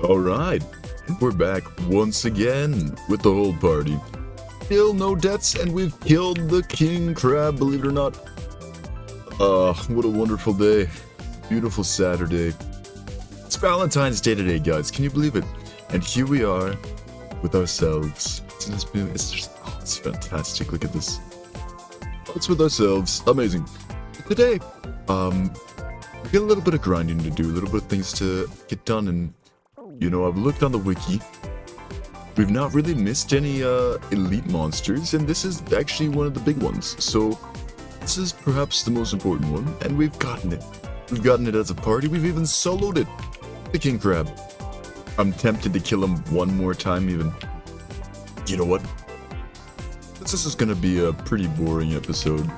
Alright, we're back once again with the whole party. Still no deaths, and we've killed the king crab, believe it or not. What a wonderful day. Beautiful Saturday. It's Valentine's Day today, guys. Can you believe it? And here we are with ourselves. It's fantastic. Look at this. It's with ourselves. Amazing. Today, we got a little bit of grinding to do, a little bit of things to get done, and you know, I've looked on the wiki. We've not really missed any elite monsters, and this is actually one of the big ones. So this is perhaps the most important one, and we've gotten it. We've gotten it as a party. We've even soloed it. The king crab. I'm tempted to kill him one more time even. You know what? This is gonna be a pretty boring episode.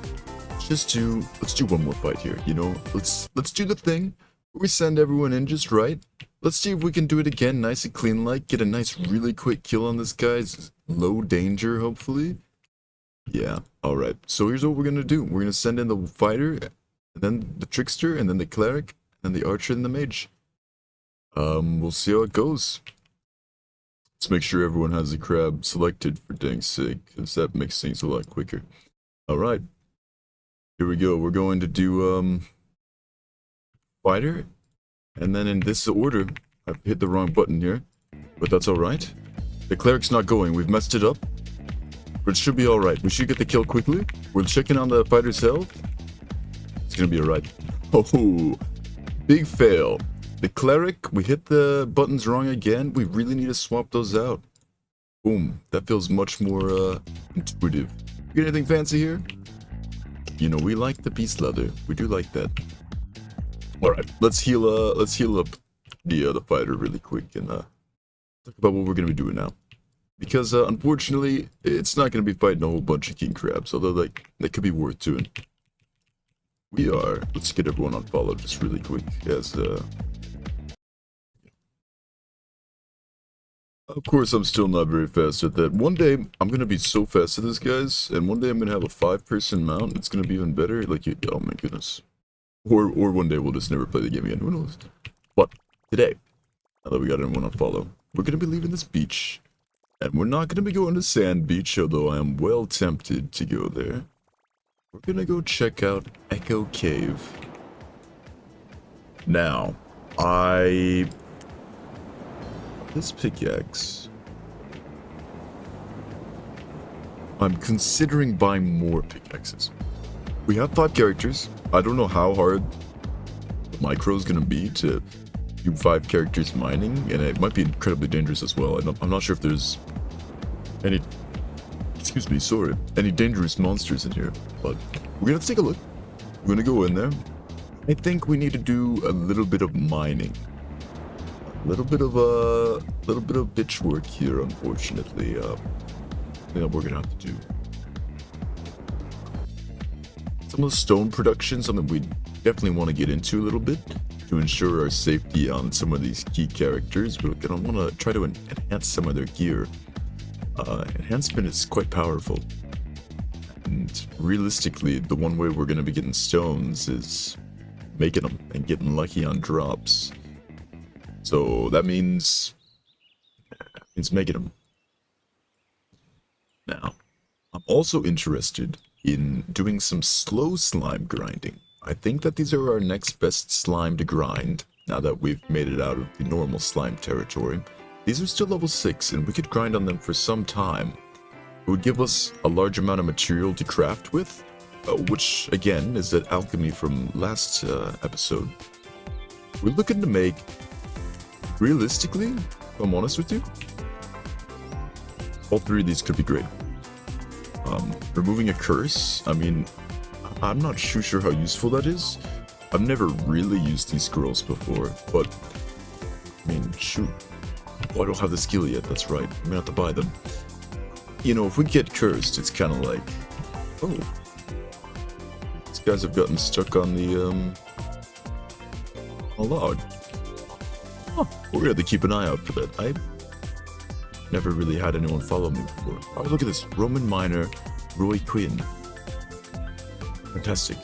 Let's do one more fight here, you know? Let's do the thing where we send everyone in just right. Let's see if we can do it again, nice and clean like, get a nice really quick kill on this guy's low danger, hopefully. Yeah, alright. So here's what we're gonna do. We're gonna send in the fighter, and then the trickster, and then the cleric, and then the archer and the mage. We'll see how it goes. Let's make sure everyone has the crab selected for dang's sake, because that makes things a lot quicker. Alright. Here we go. We're going to do, fighter. And then in this order, I've hit the wrong button here, but that's alright. The cleric's not going, we've messed it up, but it should be alright. We should get the kill quickly. We're checking on the fighter's health. It's gonna be alright. Oh, big fail. The cleric, we hit the buttons wrong again. We really need to swap those out. Boom, that feels much more intuitive. You got anything fancy here? You know, we like the beast leather. We do like that. Alright, let's heal up the fighter really quick and talk about what we're gonna be doing now. Because unfortunately, it's not gonna be fighting a whole bunch of king crabs, although like that could be worth doing. Let's get everyone on follow just really quick as of course I'm still not very fast at that. One day I'm gonna be so fast at this, guys, and one day I'm gonna have a 5-person mount. It's gonna be even better. Like, oh my goodness. Or one day we'll just never play the game again, who knows? But today, now that we got everyone on follow, we're going to be leaving this beach. And we're not going to be going to Sand Beach, although I am well tempted to go there. We're going to go check out Echo Cave. Now, this pickaxe, I'm considering buying more pickaxes. We have 5 characters. I don't know how hard the micro is going to be to do 5 characters mining, and it might be incredibly dangerous as well. I'm not sure if there's any, any dangerous monsters in here, but we're going to take a look. We're going to go in there. I think we need to do a little bit of mining. A little bit of bitch work here, unfortunately. That we're going to have to do. Some of the stone production, something we definitely want to get into a little bit to ensure our safety on some of these key characters. We're going to want to try to enhance some of their gear. Enhancement is quite powerful. And realistically, the one way we're going to be getting stones is making them and getting lucky on drops. So that means making them. Now, I'm also interested in doing some slow slime grinding. I think that these are our next best slime to grind, now that we've made it out of the normal slime territory. These are still level 6, and we could grind on them for some time. It would give us a large amount of material to craft with, which, again, is that alchemy from last episode. We're looking to make, realistically, if I'm honest with you, all 3 of these could be great. Removing a curse, I mean, I'm not too sure how useful that is. I've never really used these scrolls before, but, I mean, shoot. Oh, I don't have the skill yet, that's right. I'm gonna have to buy them. You know, if we get cursed, it's kind of like, oh. These guys have gotten stuck on the, a log. Huh, we're gonna have to keep an eye out for that. I never really had anyone follow me before. Oh, look at this. Roman miner Roy Quinn. Fantastic.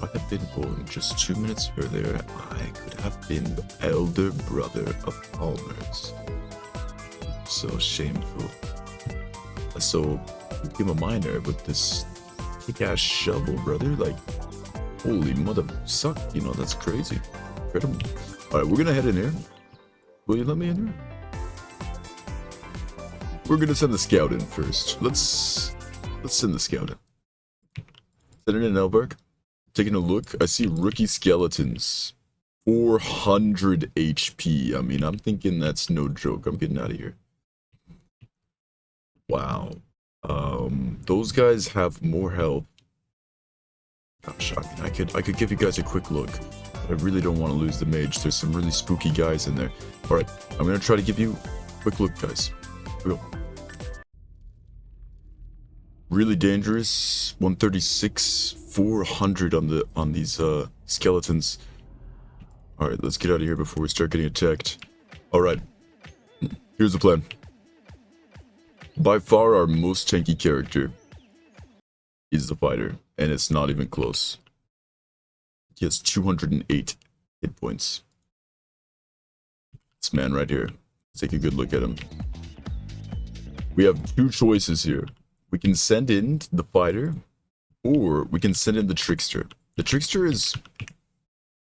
I had been born just 2 minutes earlier, I could have been the elder brother of Palmer's. So shameful. So, I became a miner with this kick-ass shovel, brother. Like, holy mother suck, you know, that's crazy. Incredible. Alright, we're gonna head in here. Will you let me in here? We're gonna send the scout in first. Let's send the scout in. Send it in, Elberg. Taking a look, I see rookie skeletons. 400 HP. I mean, I'm thinking that's no joke. I'm getting out of here. Wow. Those guys have more health. Gosh, I mean, I could give you guys a quick look. I really don't want to lose the mage. There's some really spooky guys in there. Alright, I'm gonna try to give you a quick look, guys. Here we go. Really dangerous. 136, 400 on these skeletons. Alright, let's get out of here before we start getting attacked. Alright. Here's the plan. By far our most tanky character is the fighter, and it's not even close. He has 208 hit points. This man right here. Let's take a good look at him. We have two choices here. We can send in the fighter, or we can send in the trickster. The trickster is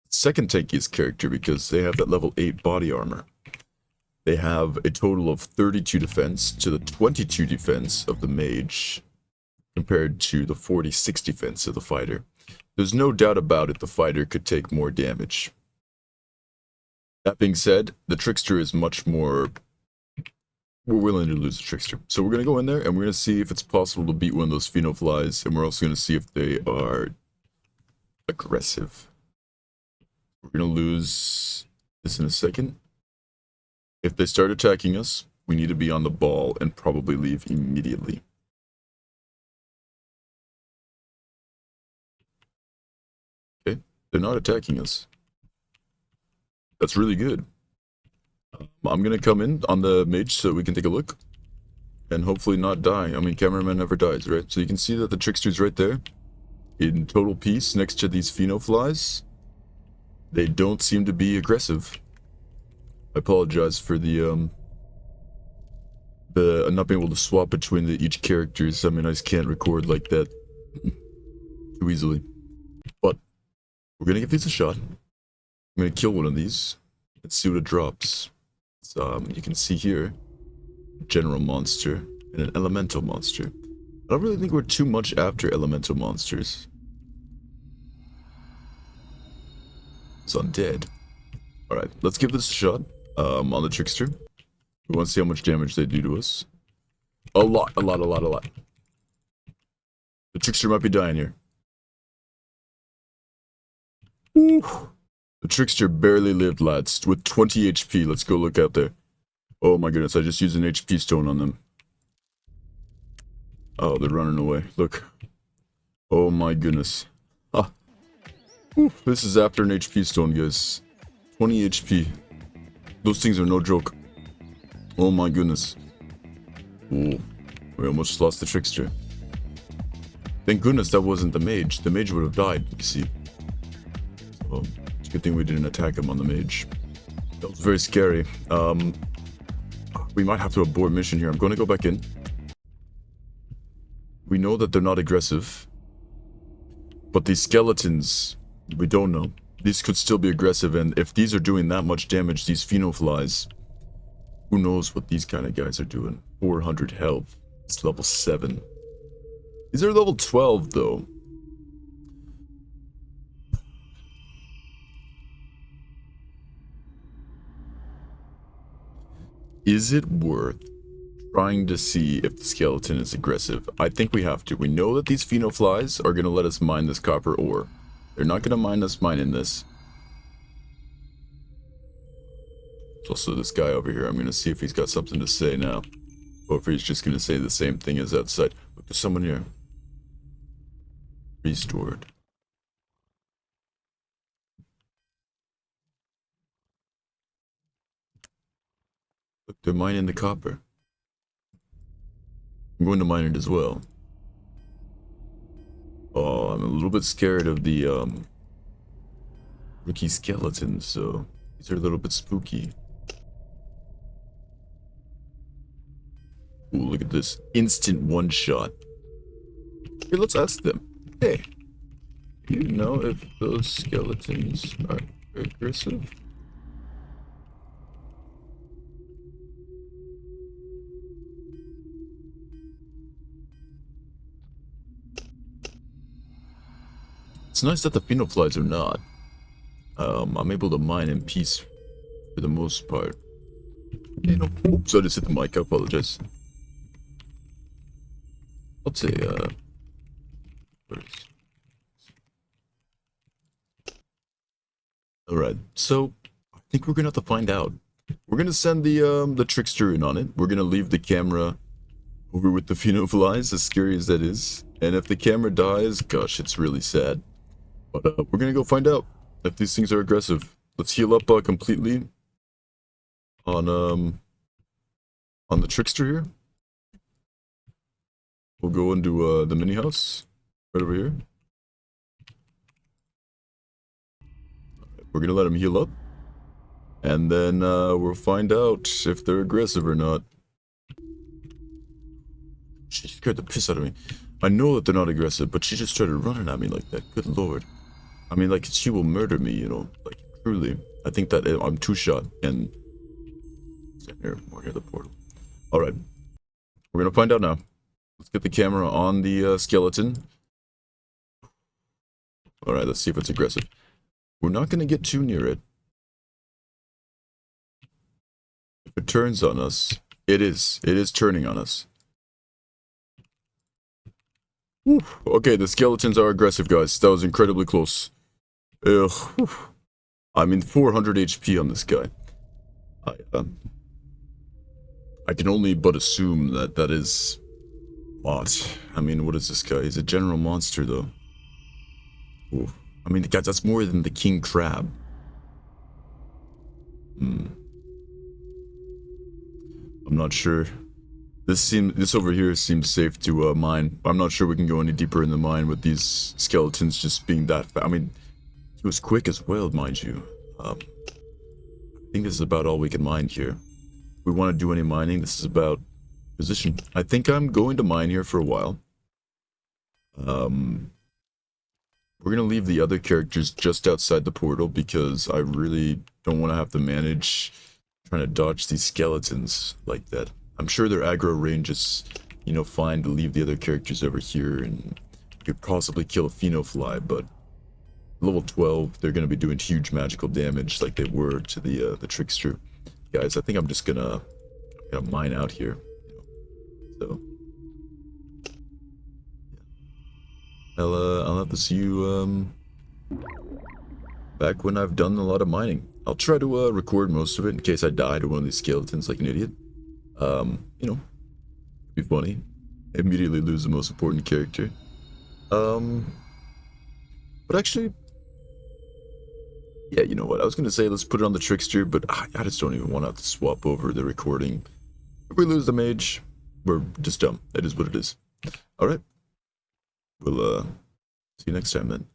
second tankiest character because they have that level 8 body armor. They have a total of 32 defense to the 22 defense of the mage, compared to the 46 defense of the fighter. There's no doubt about it, the fighter could take more damage. That being said, the trickster is much more... We're willing to lose the trickster. So we're going to go in there and we're going to see if it's possible to beat one of those phenoflies, and we're also going to see if they are aggressive. We're going to lose this in a second. If they start attacking us, we need to be on the ball and probably leave immediately. Okay, they're not attacking us. That's really good. I'm going to come in on the mage so we can take a look. And hopefully not die. I mean, cameraman never dies, right? So you can see that the trickster's right there. In total peace next to these phenoflies. They don't seem to be aggressive. I apologize for the not being able to swap between each characters. I mean, I just can't record like that too easily. But we're gonna give these a shot. I'm gonna kill one of these and see what it drops. So, you can see here, general monster and an elemental monster. I don't really think we're too much after elemental monsters. It's undead. Alright, let's give this a shot. On the trickster. We want to see how much damage they do to us. A lot. The trickster might be dying here. Ooh. The trickster barely lived, lads, with 20 HP. Let's go look out there. Oh my goodness, I just used an HP stone on them. Oh, they're running away. Look. Oh my goodness. Ah. Ooh. This is after an HP stone, guys. 20 HP. Those things are no joke. Oh my goodness. Oh, we almost lost the trickster. Thank goodness that wasn't the mage. The mage would have died, you see. So, it's a good thing we didn't attack him on the mage. That was very scary. We might have to abort mission here. I'm going to go back in. We know that they're not aggressive. But these skeletons, we don't know. These could still be aggressive, and if these are doing that much damage, these phenoflies, who knows what these kind of guys are doing. 400 health. It's level 7. These are level 12, though. Is it worth trying to see if the skeleton is aggressive? I think we have to. We know that these phenoflies are going to let us mine this copper ore. They're not going to mind us mining this. There's also this guy over here. I'm going to see if he's got something to say now. Or if he's just going to say the same thing as outside. Look, there's someone here. Restored. Look, they're mining the copper. I'm going to mine it as well. Oh, I'm a little bit scared of the rookie skeletons, so these are a little bit spooky. Ooh, look at this. Instant one-shot. Here, let's ask them. Hey, do you know if those skeletons are aggressive? It's nice that the phenoflies are not. I'm able to mine in peace for the most part. Okay, no. Oops, I just hit the mic. I apologize. I'll say, where's... Alright, so I think we're gonna have to find out. We're gonna send the trickster in on it. We're gonna leave the camera over with the phenoflies, as scary as that is. And if the camera dies, gosh, it's really sad. But we're gonna go find out if these things are aggressive. Let's heal up completely on the trickster here. We'll go into the mini house right over here. We're gonna let him heal up, and then we'll find out if they're aggressive or not. She scared the piss out of me. I know that they're not aggressive, but she just started running at me like that. Good lord. I mean, like, she will murder me, you know, like, truly. I think that I'm two-shot, and... Here, we're near the portal. Alright. We're gonna find out now. Let's get the camera on the skeleton. Alright, let's see if it's aggressive. We're not gonna get too near it. If it turns on us, it is. It is turning on us. Whew. Okay, the skeletons are aggressive, guys. That was incredibly close. Ugh. Whew. I mean, 400 HP on this guy. I can only but assume that that is... What? I mean, what is this guy? He's a general monster, though. Ooh. I mean, guys, that's more than the king crab. I'm not sure. This over here seems safe to mine. I'm not sure we can go any deeper in the mine with these skeletons just being that fast. I mean, he was quick as well, mind you. I think this is about all we can mine here. If we want to do any mining, this is about position. I think I'm going to mine here for a while. We're going to leave the other characters just outside the portal because I really don't want to have to manage trying to dodge these skeletons like that. I'm sure their aggro range is, you know, fine to leave the other characters over here and could possibly kill a phenofly, but level 12, they're going to be doing huge magical damage like they were to the trickster. Guys, I think I'm just gonna mine out here. So I'll have to see you back when I've done a lot of mining. I'll try to record most of it in case I die to one of these skeletons like an idiot. You know, it'd be funny. Immediately lose the most important character. But actually, yeah, you know what? I was gonna say let's put it on the trickster, but I just don't even want to have to swap over the recording. If we lose the mage, we're just dumb. It is what it is. All right. We'll see you next time then.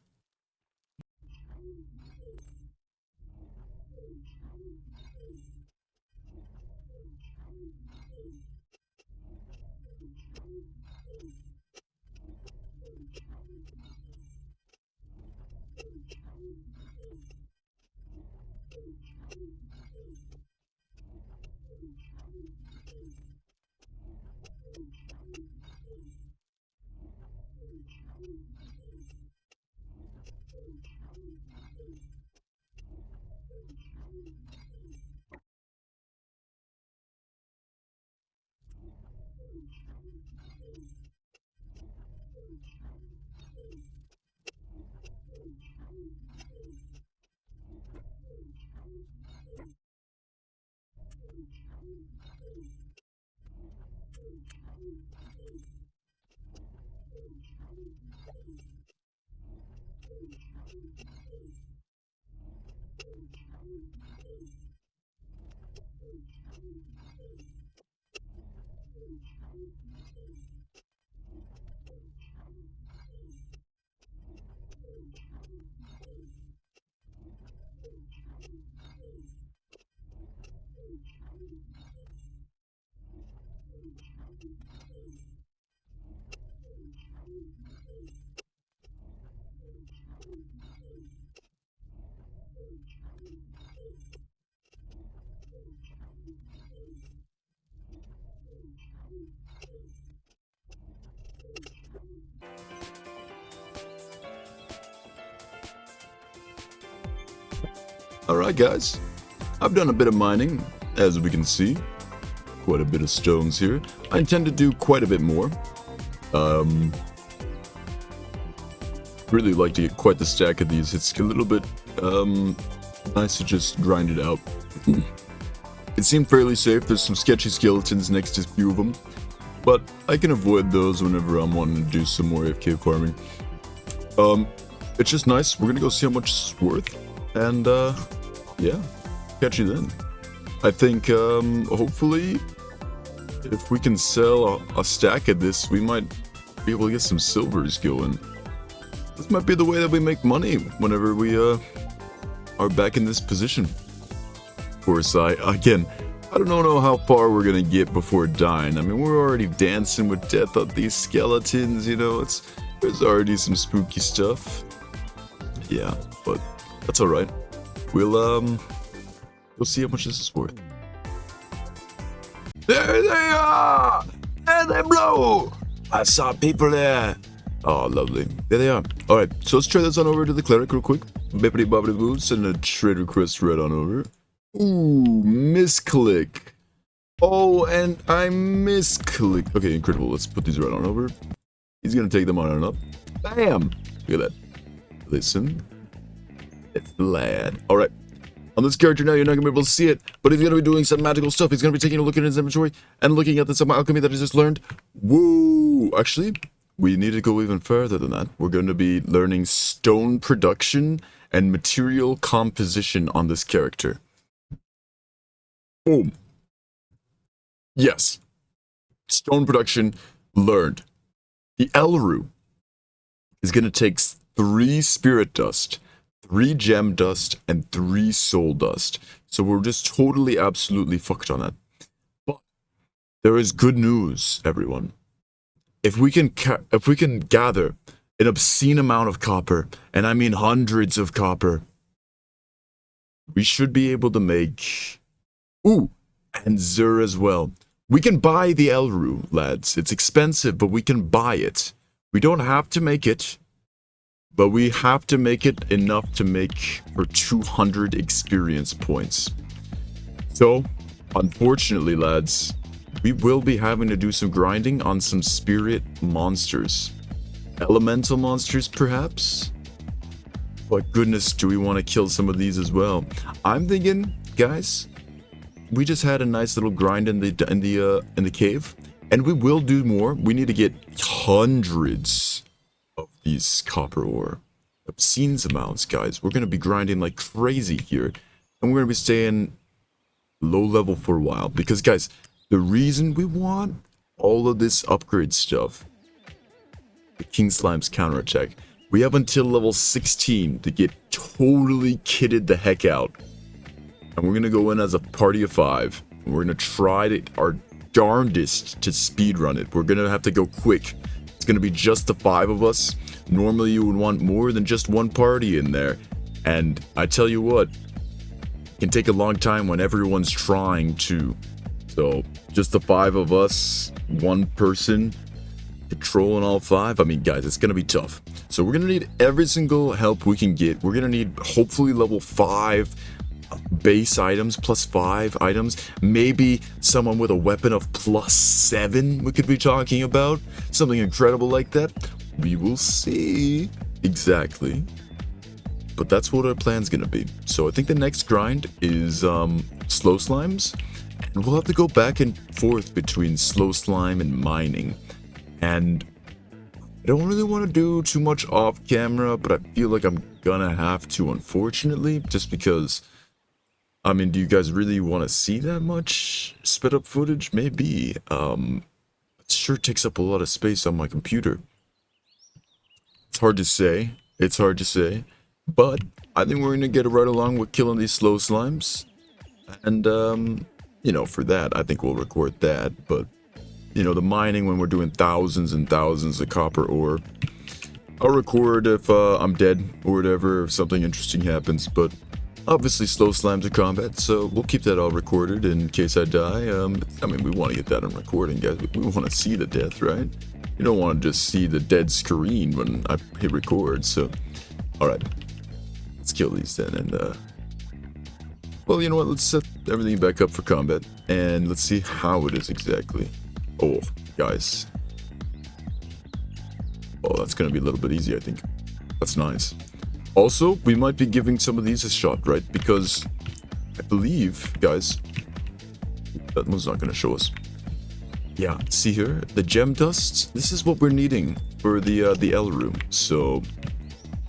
Alright guys, I've done a bit of mining, as we can see. Quite a bit of stones here. I intend to do quite a bit more. Really like to get quite the stack of these. It's a little bit nice to just grind it out. It seemed fairly safe. There's some sketchy skeletons next to a few of them, but I can avoid those whenever I'm wanting to do some more AFK farming. It's just nice. We're gonna go see how much it's worth, and yeah, catch you then. I think hopefully if we can sell a stack of this, we might be able to get some silvers going. This might be the way that we make money whenever we are back in this position. Of course, I don't know how far we're gonna get before dying. I mean, we're already dancing with death on these skeletons, you know, there's already some spooky stuff. Yeah, but that's alright. We'll see how much this is worth. There they are! There they blow! I saw people there. Oh, lovely. There they are. Alright, so let's try this on over to the cleric real quick. Bippity boppity boo, send a trade request right on over. Ooh, misclick. Oh, and I misclicked. Okay, incredible. Let's put these right on over. He's gonna take them on and up. Bam! Look at that. Listen. It's the lad. Alright. On this character now, you're not going to be able to see it, but he's going to be doing some magical stuff. He's going to be taking a look at his inventory and looking at the some alchemy that he just learned. Woo! Actually, we need to go even further than that. We're going to be learning stone production and material composition on this character. Boom. Yes. Stone production learned. The Elru is going to take 3 spirit dust, 3 gem dust, and 3 soul dust. So we're just totally, absolutely fucked on that. But there is good news, everyone. If we can gather an obscene amount of copper, and I mean hundreds of copper, we should be able to make... Ooh, and Zur as well. We can buy the Elru, lads. It's expensive, but we can buy it. We don't have to make it. But we have to make it enough to make for 200 experience points. So, unfortunately, lads, we will be having to do some grinding on some spirit monsters. Elemental monsters, perhaps? But goodness, do we want to kill some of these as well? I'm thinking, guys, we just had a nice little grind in the cave, and we will do more. We need to get hundreds of these copper ore. Obscene amounts, guys. We're going to be grinding like crazy here. And we're going to be staying low level for a while. Because, guys, the reason we want all of this upgrade stuff, the King Slime's counterattack, we have until level 16 to get totally kitted the heck out. And we're going to go in as a party of 5. And we're going to try our darndest to speedrun it. We're going to have to go quick. It's going to be just the 5 of us. Normally you would want more than just one party in there. And I tell you what, it can take a long time when everyone's trying to. So just the 5 of us, one person controlling all 5. I mean, guys, it's going to be tough. So we're going to need every single help we can get. We're going to need hopefully level 5 base items, plus 5 items, maybe someone with a weapon of plus 7 we could be talking about, something incredible like that. We will see exactly, but that's what our plan's gonna be. So I think the next grind is slow slimes, and we'll have to go back and forth between slow slime and mining. And I don't really want to do too much off camera, but I feel like I'm gonna have to, unfortunately, just because, I mean, do you guys really want to see that much sped up footage? Maybe. It sure takes up a lot of space on my computer. It's hard to say. It's hard to say. But I think we're going to get right along with killing these slow slimes. And, you know, for that, I think we'll record that. But, you know, the mining when we're doing thousands and thousands of copper ore, I'll record if I'm dead or whatever, if something interesting happens. But Obviously, slow slimes are combat, so we'll keep that all recorded in case I die. I mean, we want to get that on recording, guys. We want to see the death, right? You don't want to just see the dead screen when I hit record, so... Alright. Let's kill these then, and, well, you know what? Let's set everything back up for combat, and let's see how it is exactly. Oh, guys. Oh, that's going to be a little bit easy, I think. That's nice. Also, we might be giving some of these a shot, right? Because I believe, guys, that one's not going to show us. Yeah, see here, the gem dusts. This is what we're needing for the L room. So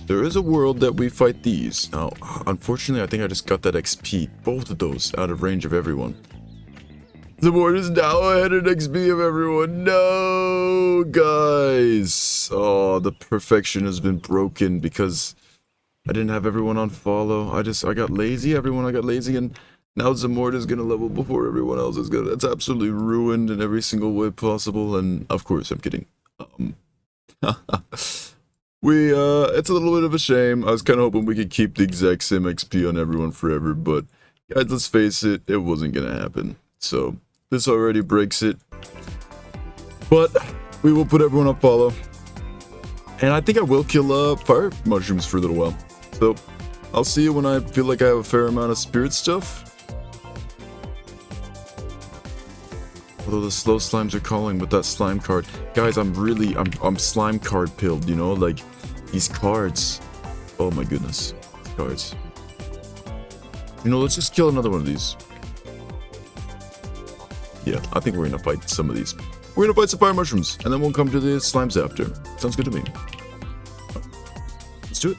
there is a world that we fight these. Now, unfortunately, I think I just got that XP, both of those, out of range of everyone. The board is now ahead in XP of everyone. No, guys. Oh, the perfection has been broken because I didn't have everyone on follow. I got lazy. I got lazy, and now Zamorda is gonna level before everyone else is gonna. That's absolutely ruined in every single way possible. And of course, I'm kidding. It's a little bit of a shame. I was kind of hoping we could keep the exact same XP on everyone forever, but guys, let's face it, it wasn't gonna happen. So this already breaks it. But we will put everyone on follow. And I think I will kill fire mushrooms for a little while. So I'll see you when I feel like I have a fair amount of spirit stuff. Although the slow slimes are calling with that slime card. Guys, I'm slime card pilled, you know, like these cards. Oh my goodness, these cards. You know, let's just kill another one of these. Yeah, I think we're gonna fight some of these. We're gonna fight some fire mushrooms, and then we'll come to the slimes after. Sounds good to me. Let's do it.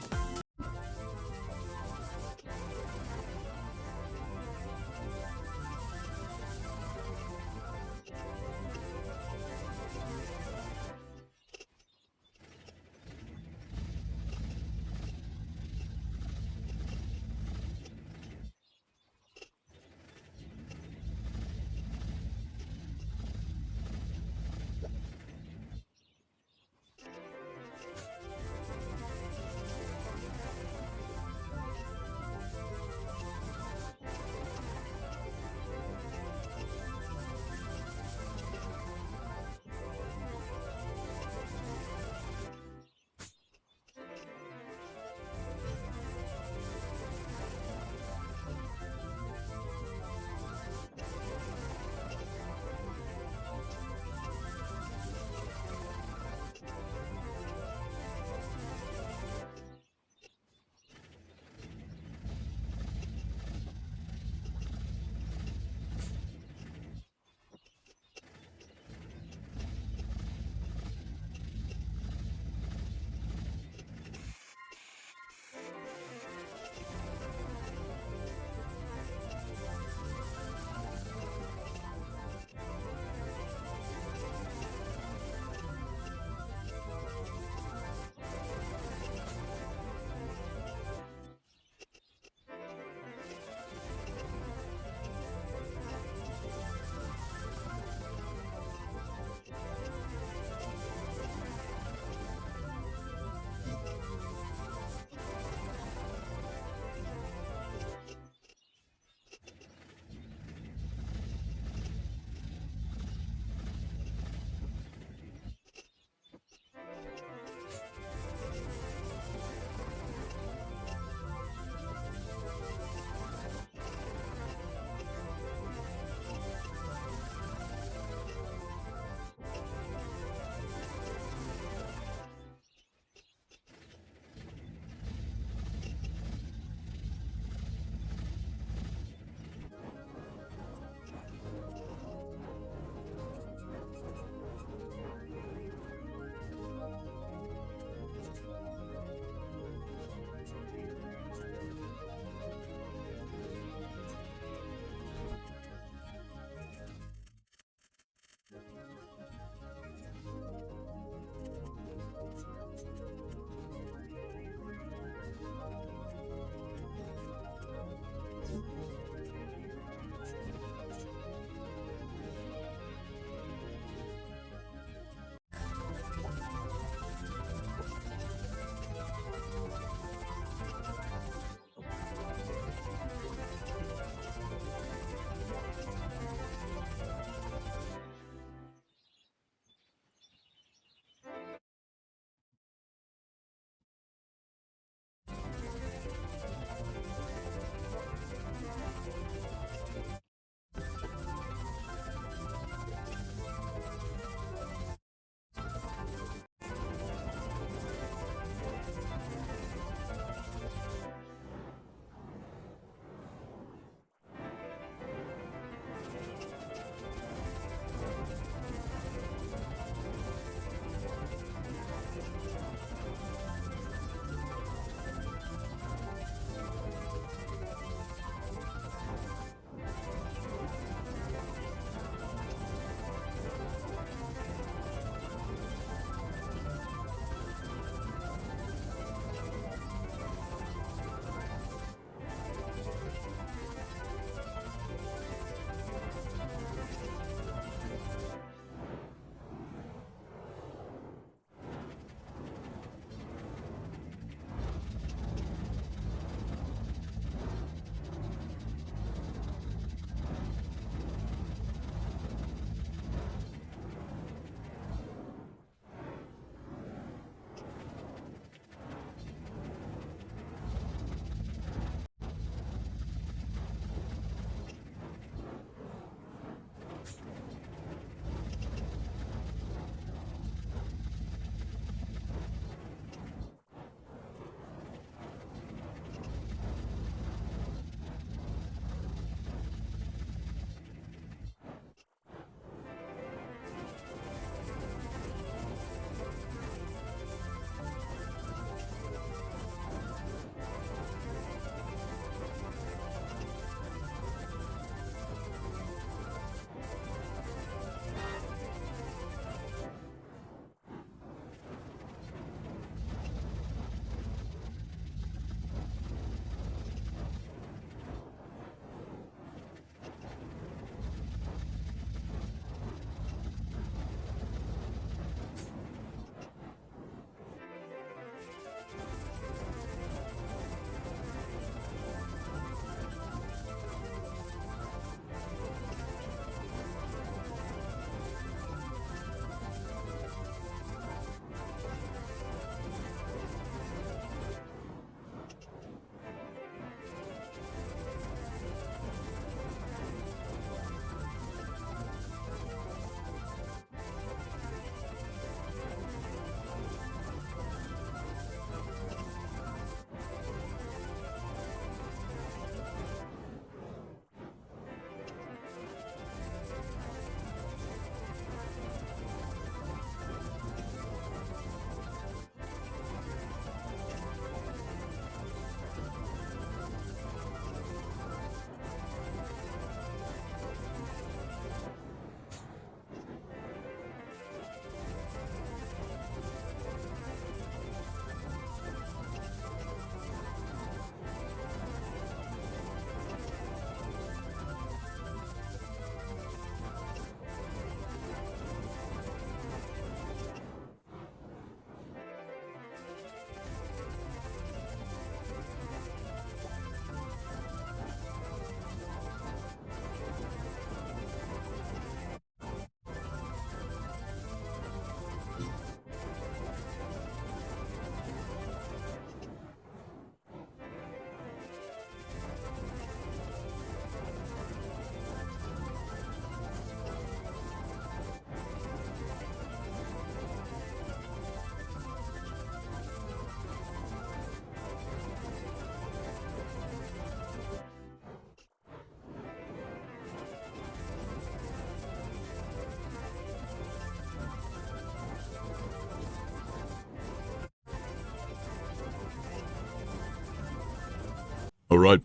Alright,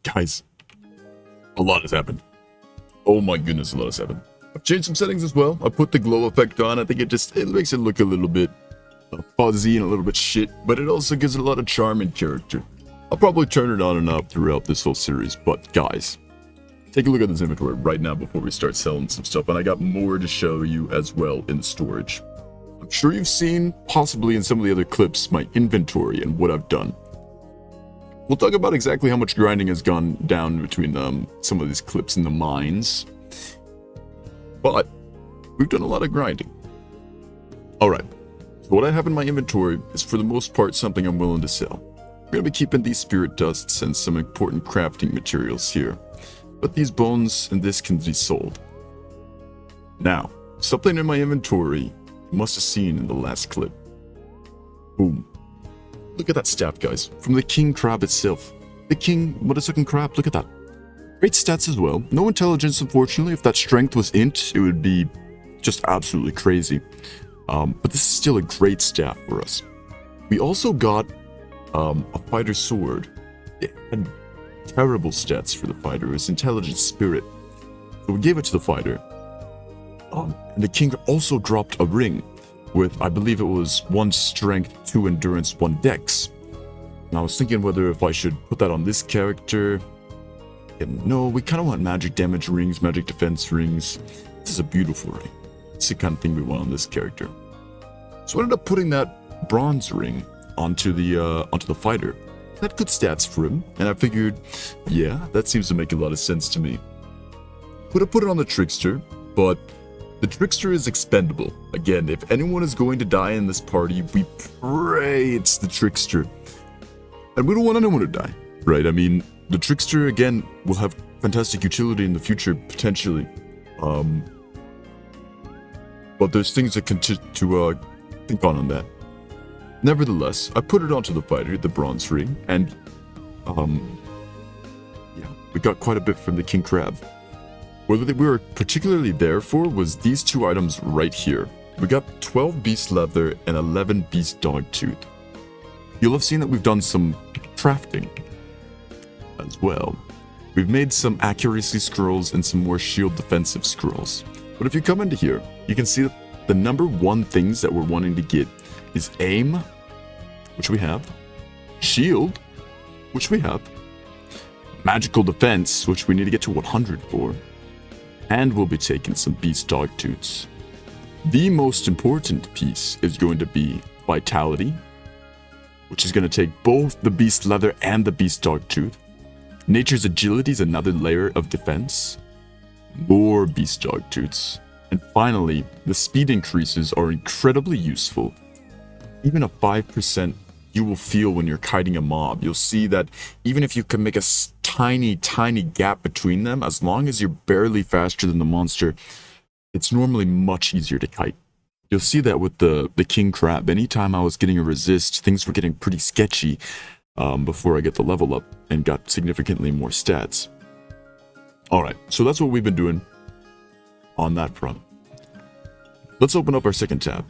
guys. A lot has happened. Oh my goodness, a lot has happened. I've changed some settings as well. I put the glow effect on. I think it makes it look a little bit fuzzy and a little bit shit, but it also gives it a lot of charm and character. I'll probably turn it on and off throughout this whole series, but guys, take a look at this inventory right now before we start selling some stuff, and I got more to show you as well in the storage. I'm sure you've seen, possibly in some of the other clips, my inventory and what I've done. We'll talk about exactly how much grinding has gone down between some of these clips in the mines, but we've done a lot of grinding. Alright, so what I have in my inventory is for the most part something I'm willing to sell. I'm going to be keeping these spirit dusts and some important crafting materials here, but these bones and this can be sold. Now, something in my inventory you must have seen in the last clip. Boom. Look at that staff, guys, from the king crab itself. The king, what is looking crab? Look at that. Great stats as well. No intelligence, unfortunately. If that strength was int, it would be just absolutely crazy. But this is still a great staff for us. We also got a fighter sword. It had terrible stats for the fighter. It was intelligence spirit. So we gave it to the fighter. And the king also dropped a ring with, I believe it was 1 strength, 2 endurance, 1 dex. And I was thinking whether if I should put that on this character. And no, we kind of want magic damage rings, magic defense rings. This is a beautiful ring. It's the kind of thing we want on this character. So I ended up putting that bronze ring onto the fighter. It had good stats for him, and I figured, yeah, that seems to make a lot of sense to me. Could have put it on the trickster, but the trickster is expendable. Again, if anyone is going to die in this party, we pray it's the trickster. And we don't want anyone to die, right? I mean, the trickster, again, will have fantastic utility in the future, potentially. But there's things that can think on that. Nevertheless, I put it onto the fighter, the bronze ring, and yeah, we got quite a bit from the king crab. What we were particularly there for was these 2 items right here. We got 12 beast leather and 11 beast dog tooth. You'll have seen that we've done some crafting as well. We've made some accuracy scrolls and some more shield defensive scrolls. But if you come into here, you can see that the number 1 things that we're wanting to get is aim, which we have, shield, which we have, magical defense, which we need to get to 100 for, and we'll be taking some beast dog tooths. The most important piece is going to be vitality, which is going to take both the beast leather and the beast dog tooth. Nature's agility is another layer of defense, more beast dog tooths, and finally, the speed increases are incredibly useful. Even a 5% you will feel when you're kiting a mob. You'll see that even if you can make a tiny gap between them, as long as you're barely faster than the monster, it's normally much easier to kite. You'll see that with the king crab. Anytime I was getting a resist, things were getting pretty sketchy before I get the level up and got significantly more stats. Alright, so that's what we've been doing on that front. Let's open up our second tab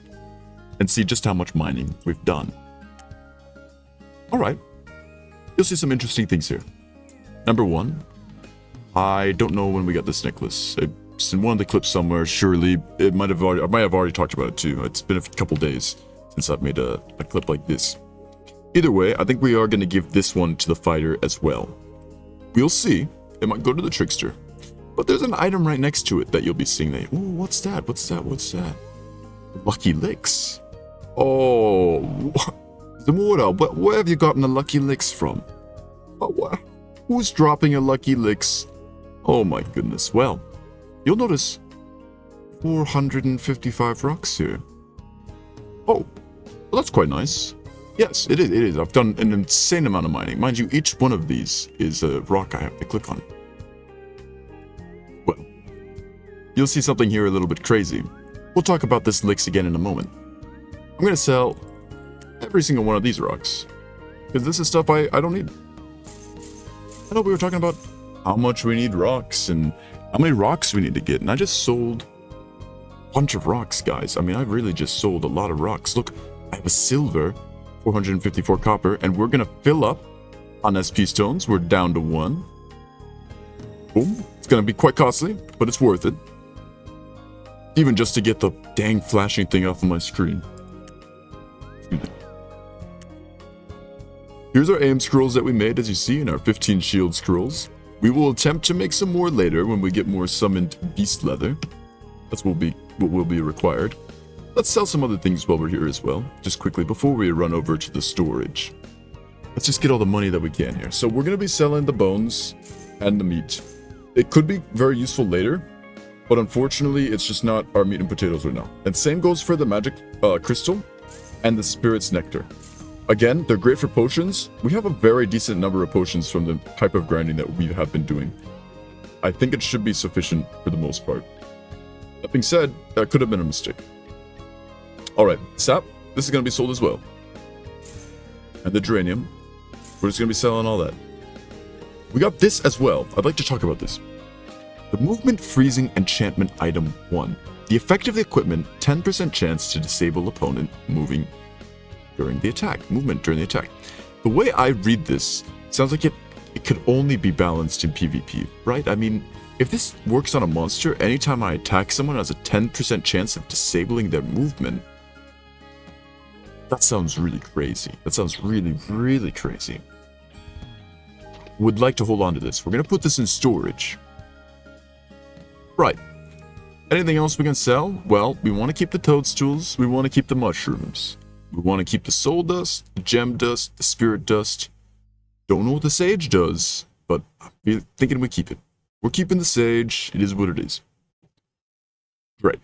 and see just how much mining we've done. Alright, you'll see some interesting things here. Number 1, I don't know when we got this necklace. It's in one of the clips somewhere, surely. I might have already talked about it too. It's been a couple days since I've made a clip like this. Either way, I think we are going to give this one to the fighter as well. We'll see. It might go to the trickster. But there's an item right next to it that you'll be seeing there. Ooh, what's that? What's that? Lucky licks. Oh, Zamora, where have you gotten the lucky licks from? Oh, what? Who's dropping a lucky licks? Oh my goodness. Well, you'll notice 455 rocks here. Oh, well, that's quite nice. Yes, it is. I've done an insane amount of mining. Mind you, each one of these is a rock I have to click on. Well, you'll see something here a little bit crazy. We'll talk about this licks again in a moment. I'm going to sell every single one of these rocks, because this is stuff I don't need. I know we were talking about how much we need rocks and how many rocks we need to get, and I just sold a bunch of rocks, guys. I mean, I really just sold a lot of rocks. Look, I have a silver, 454 copper, and we're going to fill up On SP stones, we're down to 1. Boom. It's going to be quite costly, but it's worth it. Even just to get the dang flashing thing off of my screen. Here's our aim scrolls that we made, as you see, in our 15 shield scrolls. We will attempt to make some more later when we get more summoned beast leather. That's what will be required. Let's sell some other things while we're here as well, just quickly before we run over to the storage. Let's just get all the money that we can here. So we're going to be selling the bones and the meat. It could be very useful later, but unfortunately it's just not our meat and potatoes right now. And same goes for the magic crystal and the spirit's nectar. Again, they're great for potions. We have a very decent number of potions from the type of grinding that we have been doing. I think it should be sufficient for the most part. That being said, that could have been a mistake. Alright, sap, this is going to be sold as well. And the geranium, we're just going to be selling all that. We got this as well. I'd like to talk about this. The movement freezing enchantment item 1. The effect of the equipment, 10% chance to disable opponent moving during the attack. Movement during the attack. The way I read this, sounds like it could only be balanced in PvP, right? I mean, if this works on a monster, anytime I attack someone has a 10% chance of disabling their movement. That sounds really crazy. That sounds really, really crazy. Would like to hold on to this. We're going to put this in storage. Right. Anything else we can sell? Well, we want to keep the toadstools. We want to keep the mushrooms. We want to keep the soul dust, the gem dust, the spirit dust. Don't know what the sage does, but I'm thinking we keep it. We're keeping the sage. It is what it is. Right.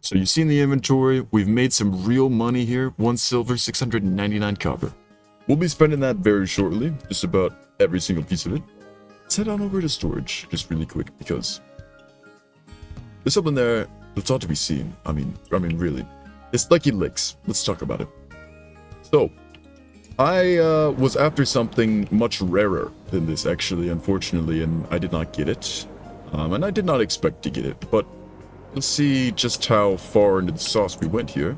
So you've seen the inventory. We've made some real money here. 1 silver, 699 copper. We'll be spending that very shortly. Just about every single piece of it. Let's head on over to storage just really quick because there's something there that's ought to be seen. I mean, really. It's Lucky Licks. Let's talk about it. So, I was after something much rarer than this, actually, unfortunately, and I did not get it. And I did not expect to get it, but let's see just how far into the sauce we went here.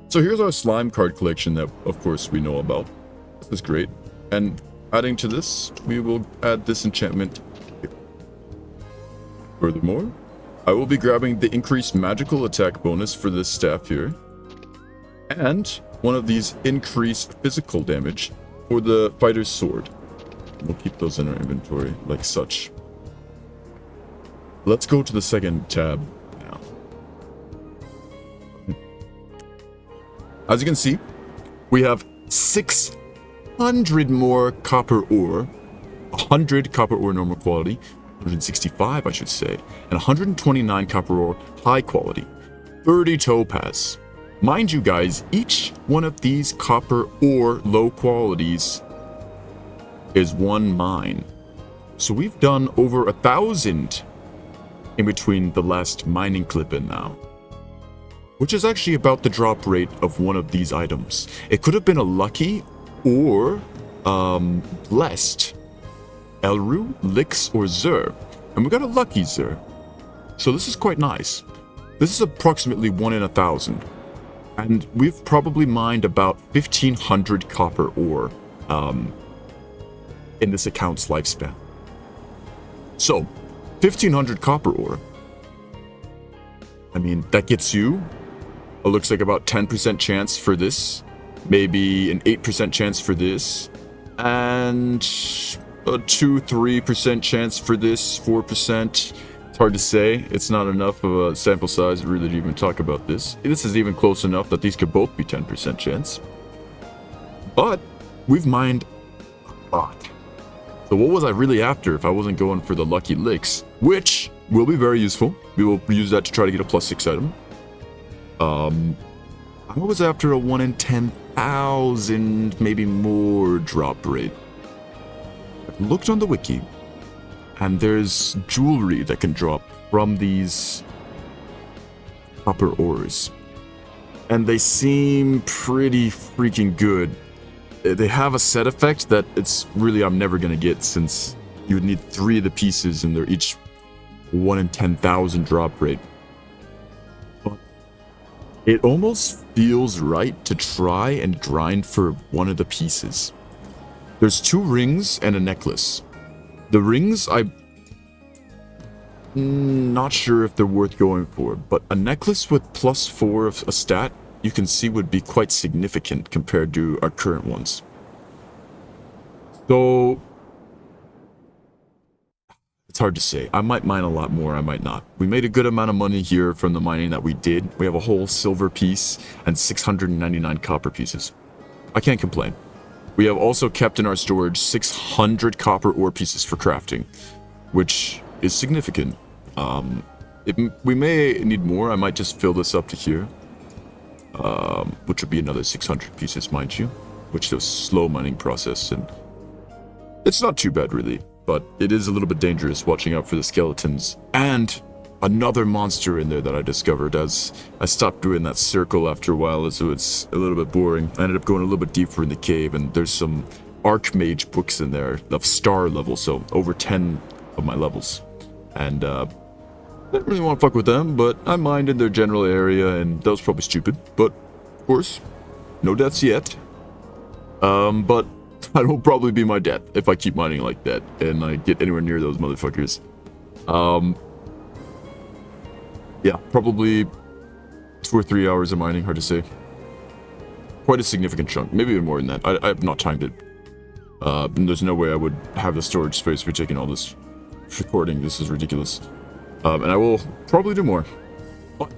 So here's our slime card collection that, of course, we know about. This is great. And adding to this, we will add this enchantment here. Furthermore, I will be grabbing the increased magical attack bonus for this staff here. And one of these increased physical damage for the fighter's sword. We'll keep those in our inventory, like such. Let's go to the second tab now. As you can see, we have 600 more copper ore, 100 copper ore normal quality, 165 I should say, and 129 copper ore high quality, 30 topaz. Mind you guys, each one of these copper ore low qualities is 1 mine. So we've done over 1,000 in between the last mining clip and now, which is actually about the drop rate of one of these items. It could have been a lucky or blessed Elru, Lix, or Zur, and we got a lucky Zur. So this is quite nice. This is approximately 1 in 1,000, and we've probably mined about 1,500 copper ore in this account's lifespan. So 1,500 copper ore. I mean, that gets you, it looks like about 10% chance for this, maybe an 8% chance for this, and a 2-3% chance for this, 4%. It's hard to say. It's not enough of a sample size really to even talk about this. This is even close enough that these could both be 10% chance. But we've mined a lot. So what was I really after if I wasn't going for the lucky licks, which will be very useful. We will use that to try to get a +6 item. I was after a 1 in 10,000, maybe more drop rate. I looked on the wiki, and there's jewelry that can drop from these copper ores. And they seem pretty freaking good. They have a set effect that it's really I'm never going to get, since you would need 3 of the pieces and they're each 1 in 10,000 drop rate. But it almost feels right to try and grind for one of the pieces. There's 2 rings and a necklace. The rings, I'm not sure if they're worth going for, but a necklace with +4 of a stat, you can see would be quite significant compared to our current ones. So, it's hard to say. I might mine a lot more, I might not. We made a good amount of money here from the mining that we did. We have a whole silver piece and 699 copper pieces. I can't complain. We have also kept in our storage 600 copper ore pieces for crafting, which is significant. We may need more. I might just fill this up to here, which would be another 600 pieces, mind you, which is a slow mining process, and it's not too bad, really, but it is a little bit dangerous watching out for the skeletons and another monster in there that I discovered as I stopped doing that circle after a while, so it's a little bit boring. I ended up going a little bit deeper in the cave, and there's some Archmage books in there of star level, so over 10 of my levels. And I didn't really want to fuck with them, but I mined in their general area, and that was probably stupid. But, of course, no deaths yet. But that will probably be my death if I keep mining like that, and I get anywhere near those motherfuckers. Yeah, probably 2 or 3 hours of mining, hard to say. Quite a significant chunk, maybe even more than that. I have not timed it. And there's no way I would have the storage space for taking all this recording. This is ridiculous. And I will probably do more. But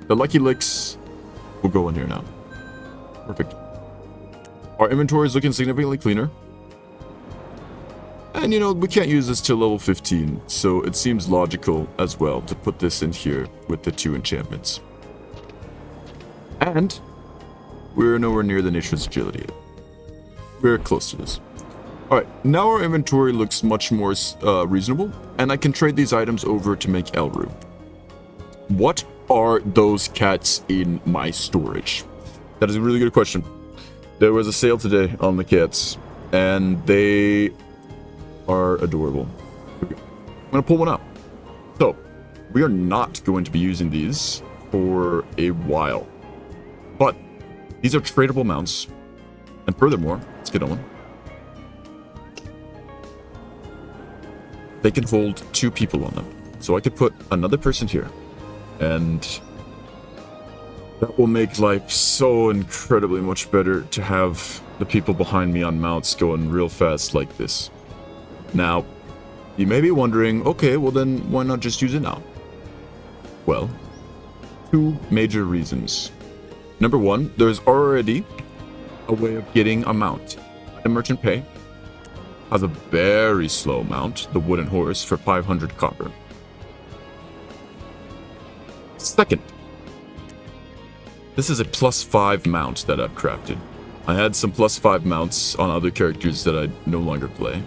the lucky licks will go in here now. Perfect. Our inventory is looking significantly cleaner. And, you know, we can't use this till level 15, so it seems logical as well to put this in here with the 2 enchantments. And we're nowhere near the Nature's Agility yet. We're close to this. Alright, now our inventory looks much more reasonable, and I can trade these items over to make Elru. What are those cats in my storage? That is a really good question. There was a sale today on the cats, and they are adorable. I'm gonna pull one out. So, we are not going to be using these for a while, but these are tradable mounts, and furthermore, let's get on. They can hold 2 people on them, so I could put another person here, and that will make life so incredibly much better to have the people behind me on mounts going real fast like this. Now, you may be wondering, okay, well then why not just use it now? Well, 2 major reasons. Number 1, there's already a way of getting a mount. The Merchant Pay has a very slow mount, the Wooden Horse, for 500 copper. Second, this is a +5 mount that I've crafted. I had some +5 mounts on other characters that I no longer play,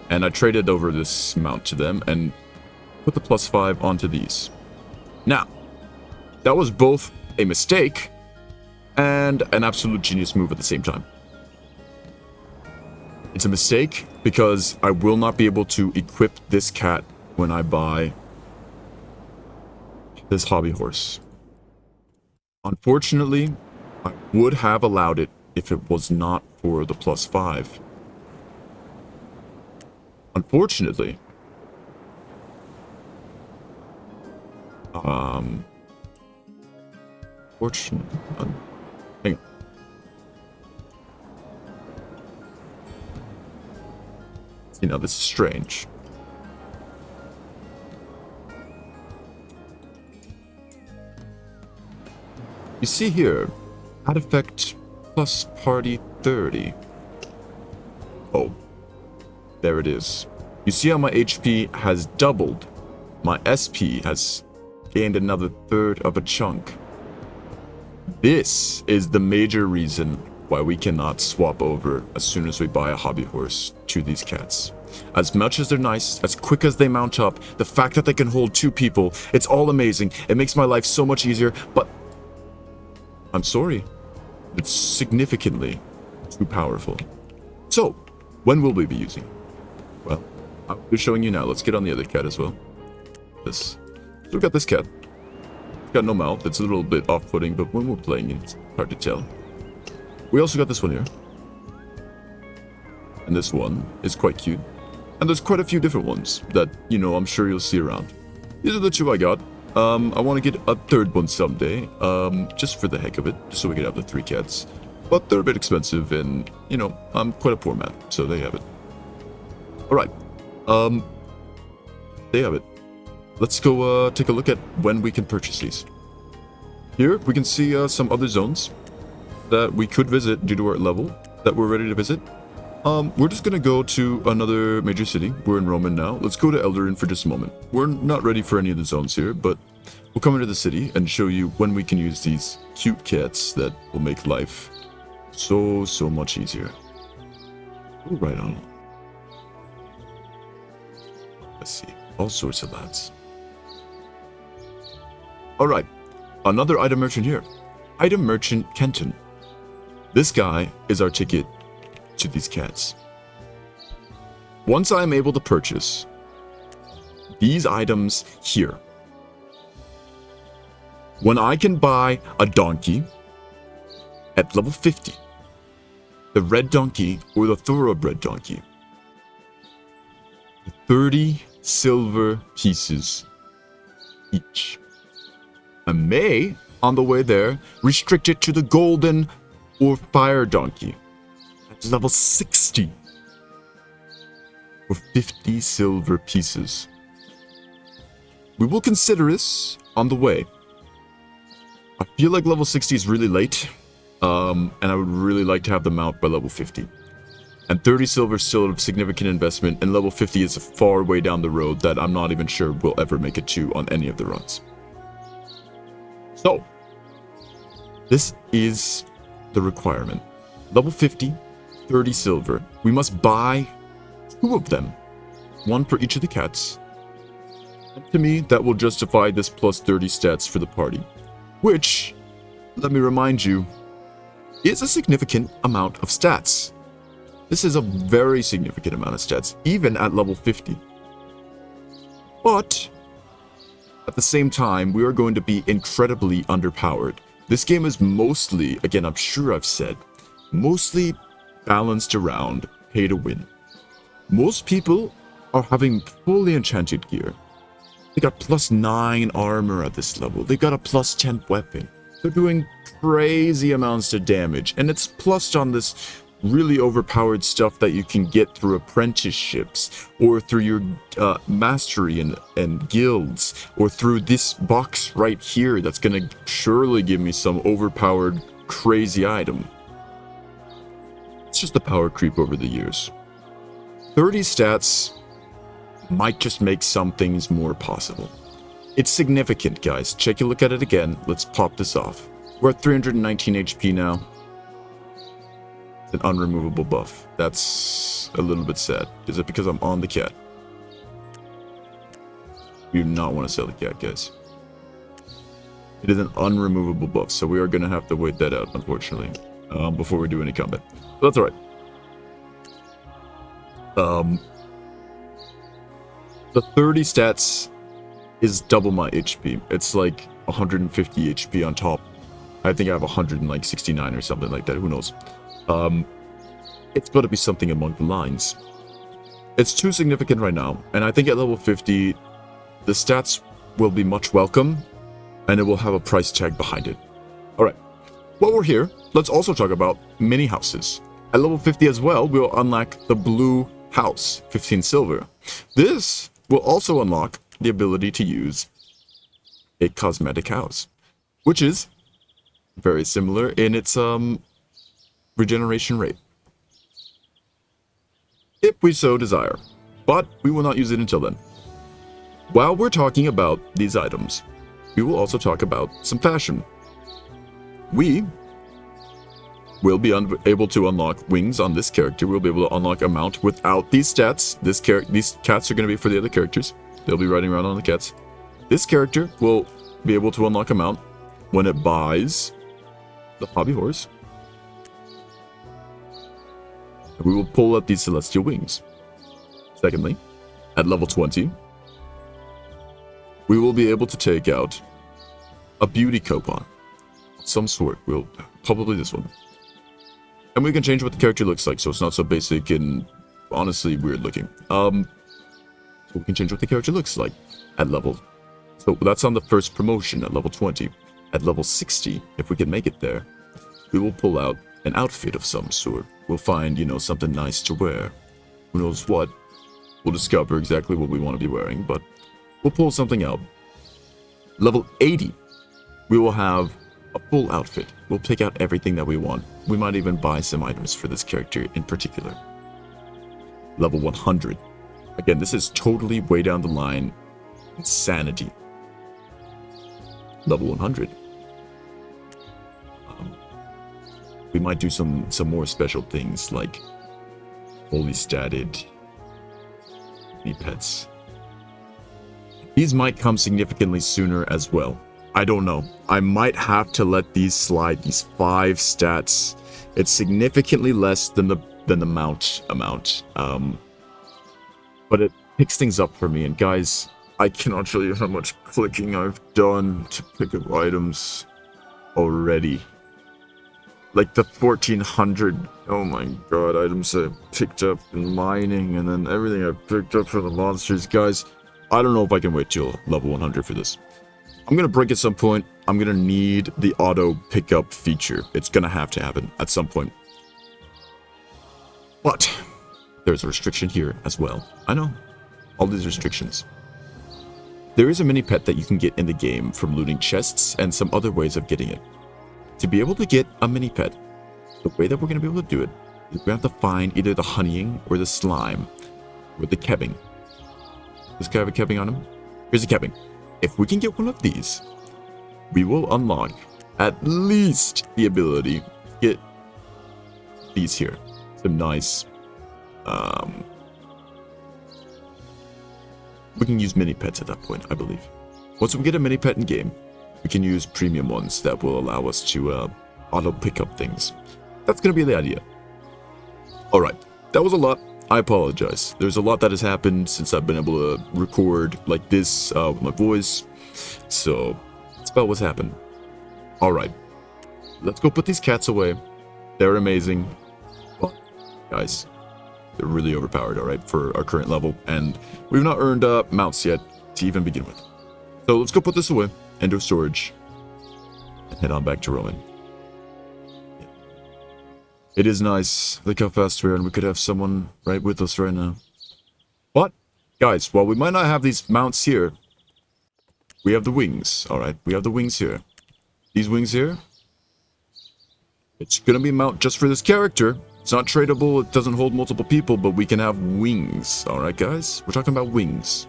and I traded over this mount to them and put the +5 onto these. Now, that was both a mistake and an absolute genius move at the same time. It's a mistake because I will not be able to equip this cat when I buy this hobby horse. Unfortunately, I would have allowed it if it was not for the +5. Unfortunately, hang on. You know, this is strange. You see here, add effect plus party 30. Oh, there it is. You see how my HP has doubled. My SP has gained another third of a chunk. This is the major reason why we cannot swap over as soon as we buy a hobby horse to these cats. As much as they're nice, as quick as they mount up, the fact that they can hold 2 people, it's all amazing. It makes my life so much easier, but I'm sorry. It's significantly too powerful. So, when will we be using it? Well, I'll be showing you now. Let's get on the other cat as well. So we've got this cat. It's got no mouth. It's a little bit off-putting, but when we're playing it, it's hard to tell. We also got this one here. And this one is quite cute. And there's quite a few different ones that, you know, I'm sure you'll see around. These are the two I got. I want to get a third one someday, just for the heck of it, just so we can have the 3 cats. But they're a bit expensive, and, you know, I'm quite a poor man, so there you have it. Alright, there you have it. Let's go take a look at when we can purchase these. Here, we can see some other zones that we could visit due to our level that we're ready to visit. We're just gonna go to another major city. We're in Roman now. Let's go to Eldarin for just a moment. We're not ready for any of the zones here, but we'll come into the city and show you when we can use these cute cats that will make life so much easier. Ooh, right on. Let's see. All sorts of lads. Alright. Another item merchant here. Item merchant Kenton. This guy is our ticket to these cats. Once I am able to purchase these items here, when I can buy a donkey at level 50, the red donkey or the thoroughbred donkey, 30 silver pieces each. I may, on the way there, restrict it to the golden or fire donkey at level 60 for 50 silver pieces. We will consider this on the way. I feel like level 60 is really late, and I would really like to have them out by level 50. And 30 silver is still a significant investment, and level 50 is a far way down the road that I'm not even sure we'll ever make it to on any of the runs. So, this is the requirement. Level 50, 30 silver. We must buy 2 of them. 1 for each of the cats. And to me, that will justify this plus 30 stats for the party. Which, let me remind you, is a significant amount of stats. This is a very significant amount of stats, even at level 50. But at the same time, we are going to be incredibly underpowered. This game is mostly, again, I'm sure I've said, mostly balanced around pay to win. Most people are having fully enchanted gear. They got plus 9 armor at this level. They got a plus 10 weapon. They're doing crazy amounts of damage, and it's plus on this really overpowered stuff that you can get through apprenticeships, or through your mastery and guilds, or through this box right here that's gonna surely give me some overpowered crazy item. It's just a power creep over the years. 30 stats might just make some things more possible. It's significant, guys. Take a look at it again. Let's pop this off. We're at 319 HP now. An unremovable buff. That's a little bit sad. Is it because I'm on the cat? We do not want to sell the cat, guys. It is an unremovable buff, so we are going to have to wait that out, unfortunately, before we do any combat. But that's alright. The 30 stats is double my HP. It's like 150 HP on top. I think I have 169 or something like that. Who knows? It's got to be something along the lines. It's too significant right now, and I think at level 50, the stats will be much welcome, and it will have a price tag behind it. Alright, while we're here, let's also talk about mini houses. At level 50 as well, we'll unlock the blue house, 15 silver. This will also unlock the ability to use a cosmetic house, which is very similar in its regeneration rate, if we so desire, but we will not use it until then. While we're talking about these items, we will also talk about some fashion. We will be able to unlock wings on this character. We'll be able to unlock a mount without these stats. These cats are going to be for the other characters. They'll be riding around on the cats. This character will be able to unlock a mount when it buys the hobby horse. We will pull up these celestial wings. Secondly, at level 20, we will be able to take out a beauty coupon of some sort. We'll probably this one. And we can change what the character looks like, so it's not so basic and honestly weird looking. So we can change what the character looks like at level. So that's on the first promotion at level 20. At level 60, if we can make it there, we will pull out an outfit of some sort. We'll find, you know, something nice to wear. Who knows what? We'll discover exactly what we want to be wearing, but we'll pull something out. Level 80, we will have a full outfit. We'll pick out everything that we want. We might even buy some items for this character in particular. Level 100. Again, this is totally way down the line. Insanity. Level 100. We might do some more special things like fully statted pets. These might come significantly sooner as well. I don't know. I might have to let these slide, these 5 stats. It's significantly less than the mount amount. But it picks things up for me. And guys, I cannot show you how much clicking I've done to pick up items already. Like the 1400, oh my god, items I picked up in mining, and then everything I picked up for the monsters. Guys, I don't know if I can wait till level 100 for this. I'm gonna break at some point. I'm gonna need the auto pickup feature. It's gonna have to happen at some point. But there's a restriction here as well. I know, all these restrictions. There is a mini pet that you can get in the game from looting chests and some other ways of getting it. To be able to get a mini pet, the way that we're going to be able to do it is we have to find either the honeying or the slime with the kebbing. Does guy have a kebbing on him? Here's a kebbing. If we can get one of these, we will unlock at least the ability to get these here. Some nice, we can use mini pets at that point, I believe. Once we get a mini pet in game, we can use premium ones that will allow us to auto pick up things. That's going to be the idea. Alright, that was a lot. I apologize. There's a lot that has happened since I've been able to record like this with my voice. So, that's about what's happened. Alright, let's go put these cats away. They're amazing. But, guys, they're really overpowered, alright, for our current level. And we've not earned mounts yet to even begin with. So let's go put this away. Into storage. And head on back to Roman. Yeah. It is nice. Look how fast we are, and we could have someone right with us right now. But, guys, while we might not have these mounts here, we have the wings, alright? We have the wings here. These wings here, it's gonna be a mount just for this character. It's not tradable, it doesn't hold multiple people, but we can have wings, alright, guys? We're talking about wings.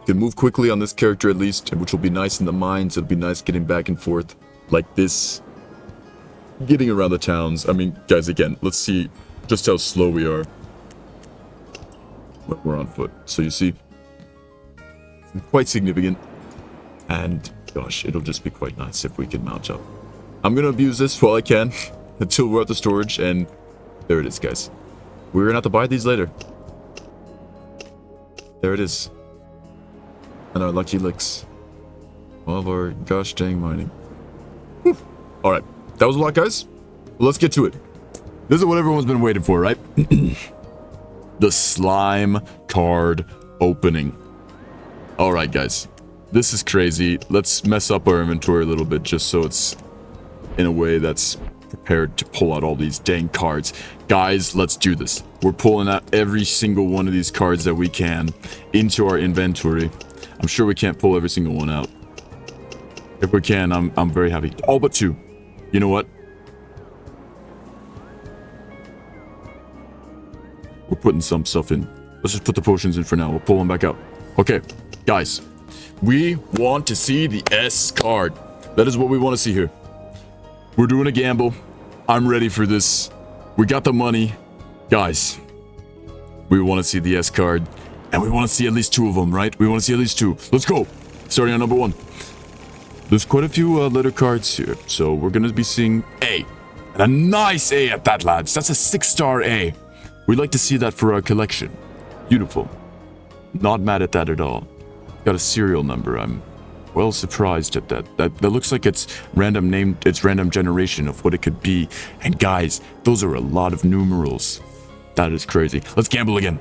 Can move quickly on this character at least, which will be nice in the mines. It'll be nice getting back and forth like this. Getting around the towns. I mean, guys, again, let's see just how slow we are when we're on foot. So you see, quite significant. And gosh, it'll just be quite nice if we can mount up. I'm going to abuse this while I can until we're at the storage. And there it is, guys. We're going to have to buy these later. There it is. And our lucky licks. All of our gosh dang mining. Alright, that was a lot, guys. Let's get to it. This is what everyone's been waiting for, right? The slime card opening. Alright, guys. This is crazy. Let's mess up our inventory a little bit just so it's in a way that's prepared to pull out all these dang cards. Guys, let's do this. We're pulling out every single one of these cards that we can into our inventory. I'm sure we can't pull every single one out. If we can, I'm very happy. All but 2. You know what? We're putting some stuff in. Let's just put the potions in for now. We'll pull them back out. Okay, guys. We want to see the S card. That is what we want to see here. We're doing a gamble. I'm ready for this. We got the money. Guys, we want to see the S card. And we want to see at least 2 of them, right? We want to see at least 2. Let's go. Starting on number 1. There's quite a few letter cards here. So we're going to be seeing A. And a nice A at that, lads. That's a 6-star A. We'd like to see that for our collection. Beautiful. Not mad at that at all. Got a serial number. I'm well surprised at that. That looks like it's random generation of what it could be. And guys, those are a lot of numerals. That is crazy. Let's gamble again.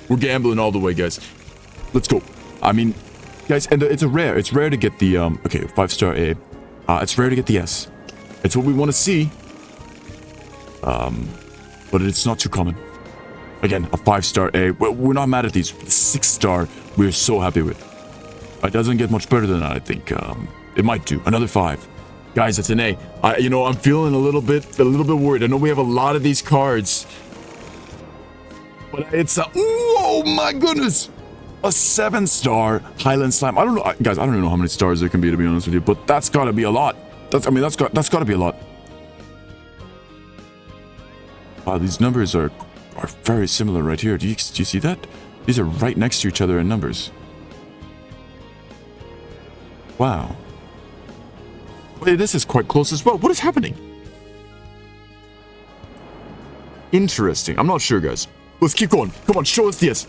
We're gambling all the way, guys. Let's go. I mean, guys, and it's rare to get the okay, 5-star A. It's rare to get the S. It's what we want to see. But it's not too common. Again, a 5-star A. Well, we're not mad at these. 6-star, we're so happy with. It doesn't get much better than that, I think. It might do. Another 5. Guys, it's an A. You know, I'm feeling a little bit worried. I know we have a lot of these cards. But it's a... Oh, my goodness! A 7-star Highland Slime. I don't know, guys, I don't even know how many stars there can be, to be honest with you. But that's got to be a lot. That's got to be a lot. Wow, these numbers are very similar right here. Do you see that? These are right next to each other in numbers. Wow. Wait, this is quite close as well. What is happening? Interesting. I'm not sure, guys. Let's keep going. Come on, show us this.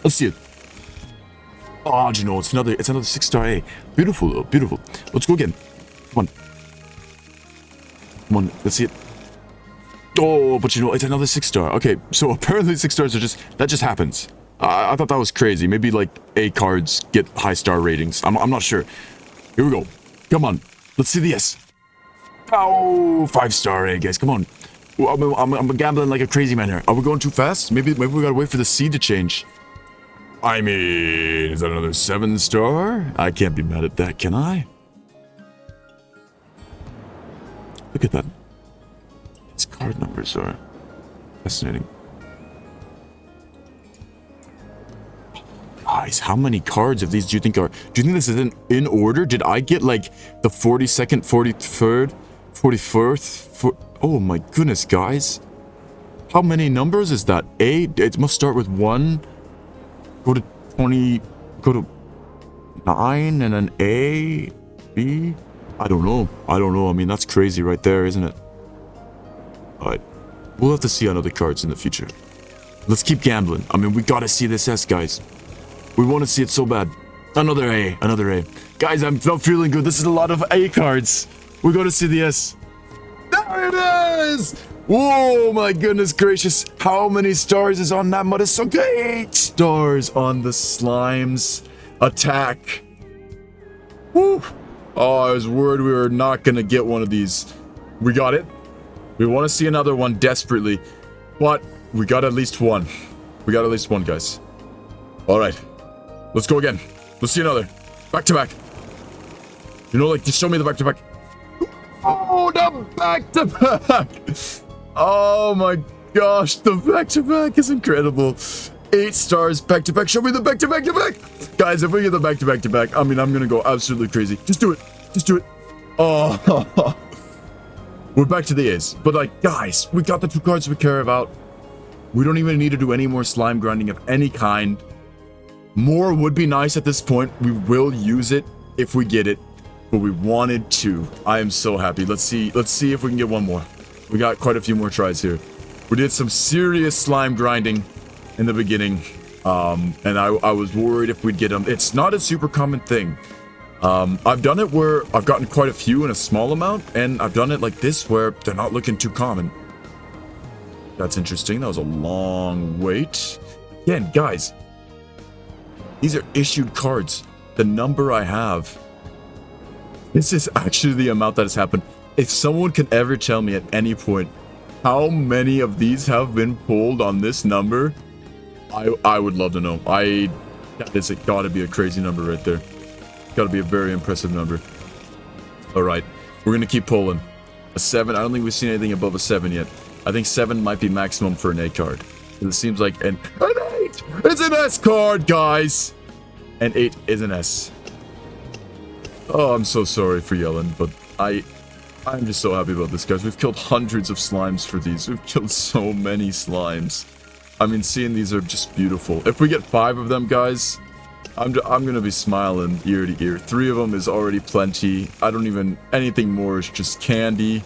Let's see it. Oh, do you know, it's another 6-star A. Beautiful, though. Beautiful. Let's go again. Come on. Come on, let's see it. Oh, but you know, it's another 6-star. Okay, so apparently 6 stars are that just happens. I thought that was crazy. Maybe like A cards get high star ratings. I'm not sure. Here we go. Come on. Let's see the S. Oh, 5-star A, guys. Come on. I'm gambling like a crazy man here. Are we going too fast? Maybe we gotta wait for the C to change. I mean, is that another 7-star? I can't be mad at that, can I? Look at that. These card numbers are fascinating. Guys, how many cards of these do you think are... Do you think this is in order? Did I get like the 42nd, 43rd, 44th? Oh my goodness, guys. How many numbers is that? A? It must start with 1. Go to 20. Go to 9 and then A, B. I don't know. I mean, that's crazy right there, isn't it? Alright. We'll have to see on other cards in the future. Let's keep gambling. I mean, we gotta see this S, guys. We want to see it so bad. Another A. Another A. Guys, I'm not feeling good. This is a lot of A cards. We gotta see the S. There it is! Whoa, my goodness gracious. How many stars is on that mud? So 8 stars on the Slimes attack. Woo! Oh, I was worried we were not gonna get one of these. We got it. We want to see another one desperately. But we got at least one. We got at least one, guys. Alright. Let's go again. Let's see another. Back to back. You know, like, just show me the back to back. Oh, the back to back. Oh my gosh, the back to back is incredible. 8 stars back to back. Show me the back to back to back. Guys, if we get the back to back to back, I mean, I'm gonna go absolutely crazy. Just do it. Just do it. Oh, we're back to the A's. But like, guys, we got the 2 cards we care about. We don't even need to do any more slime grinding of any kind. More would be nice at this point. We will use it if we get it, but we wanted to. I am so happy. Let's see if we can get one more. We got quite a few more tries here. We did some serious slime grinding in the beginning, and I was worried if we'd get them. It's not a super common thing. I've done it where I've gotten quite a few in a small amount, and I've done it like this where they're not looking too common. That's interesting. That was a long wait. Again, guys, these are issued cards. The number I have. This is actually the amount that has happened. If someone can ever tell me at any point how many of these have been pulled on this number, I would love to know. That is gotta be a crazy number right there. Gotta be a very impressive number. Alright, we're gonna keep pulling. A 7, I don't think we've seen anything above a 7 yet. I think 7 might be maximum for an A card. It seems like an 8! It's an S card, guys! An 8 is an S. Oh, I'm so sorry for yelling, but I'm just so happy about this, guys. We've killed hundreds of slimes for these. We've killed so many slimes. I mean, seeing these are just beautiful. If we get 5 of them, guys, I'm gonna be smiling ear to ear. 3 of them is already plenty. I don't even... Anything more is just candy.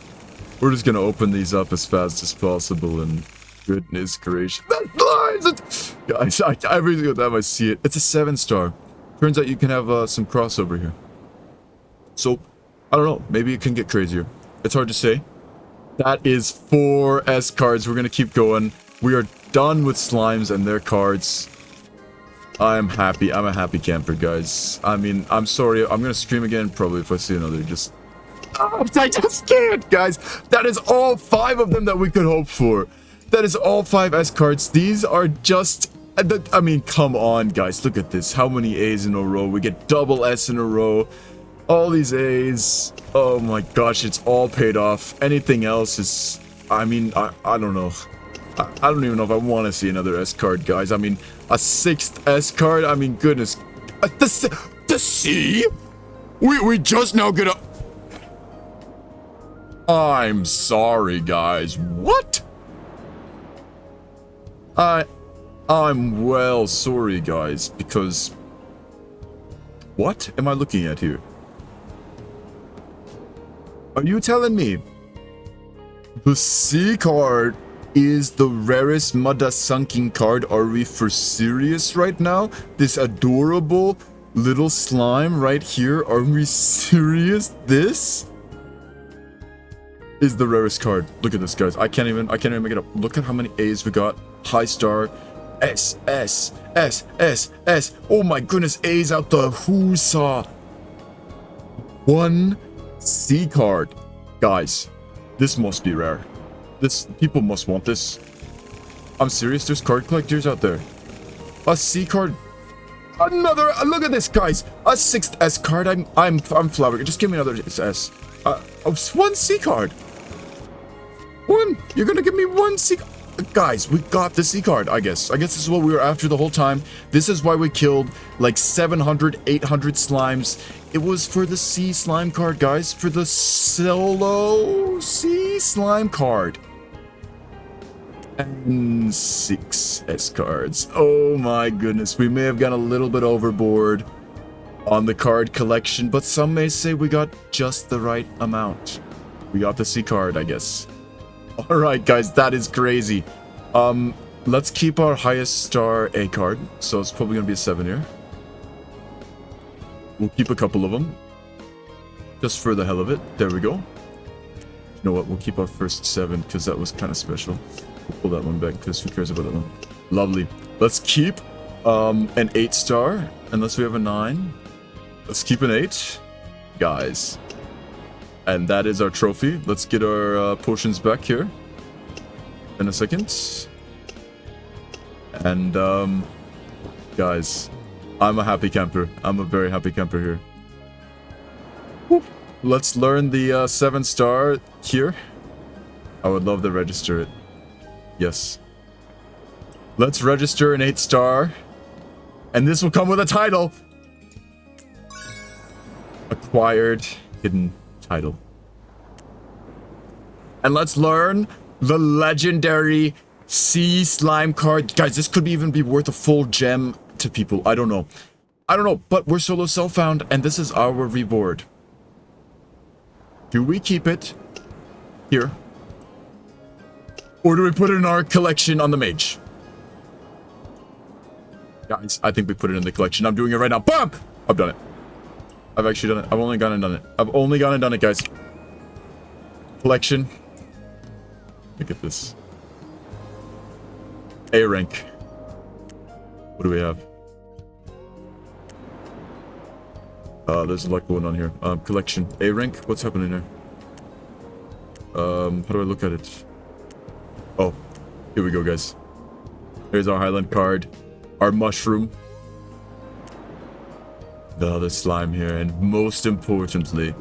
We're just gonna open these up as fast as possible, and goodness gracious. That slimes! Guys, every single time I see it, it's a 7-star. turns out you can have some crossover here. So, I don't know. Maybe it can get crazier. It's hard to say. That is 4 S cards. We're going to keep going. We are done with slimes and their cards. I'm happy. I'm a happy camper, guys. I mean, I'm sorry. I'm going to stream again probably if I see another. I just can't, guys. That is all 5 of them that we could hope for. That is all 5 S cards. These are just... I mean, come on, guys. Look at this. How many A's in a row? We get double S in a row. All these A's. Oh my gosh, it's all paid off. Anything else is... I mean, I don't know. I don't even know if I want to see another S card, guys. I mean, a 6th S card? I mean, goodness. The C? We just now get a... I'm sorry, guys. What? I'm well sorry, guys, because... What am I looking at here? Are you telling me the C card is the rarest Madasunking card? Are we for serious right now? This adorable little slime right here? Are we serious? This is the rarest card. Look at this, guys. I can't even make it up. Look at how many A's we got. High star. S, S, S, S, S. Oh my goodness, A's out the who-saw. 1 C card. Guys, this must be rare. People must want this. I'm serious, there's card collectors out there. A C card. Another, look at this, guys. A 6th S card. I'm flabbergasted. Just give me another S. 1 C card. 1. You're gonna give me 1 C card. Guys, we got the C card, I guess. I guess this is what we were after the whole time. This is why we killed like 700, 800 slimes. It was for the C slime card, guys. For the solo C slime card. And 6 S cards. Oh my goodness. We may have gone a little bit overboard on the card collection, but some may say we got just the right amount. We got the C card, I guess. Alright, guys, that is crazy. Let's keep our highest star A card. So it's probably going to be a 7 here. We'll keep a couple of them. Just for the hell of it. There we go. You know what? We'll keep our first 7 because that was kind of special. We'll pull that one back because who cares about that one? Lovely. Let's keep an 8 star. Unless we have a 9. Let's keep an 8. Guys. And that is our trophy. Let's get our potions back here in a second. And, guys, I'm a happy camper. I'm a very happy camper here. Woo. Let's learn the 7 star here. I would love to register it. Yes. Let's register an 8 star. And this will come with a title. Acquired hidden title. And let's learn the legendary C slime card. Guys, this could even be worth a full gem to people. I don't know. But we're solo self-found, and this is our reward. Do we keep it here? Or do we put it in our collection on the mage? Guys, I think we put it in the collection. I'm doing it right now. Bump! I've done it. I've actually done it. I've only gone and done it. I've only gone and done it, guys. Collection. Look at this. A rank. What do we have? There's a lot going on here. Collection. A rank. What's happening there? How do I look at it? Oh, here we go, guys. Here's our Highland card. Our mushroom. The other slime here, and most importantly,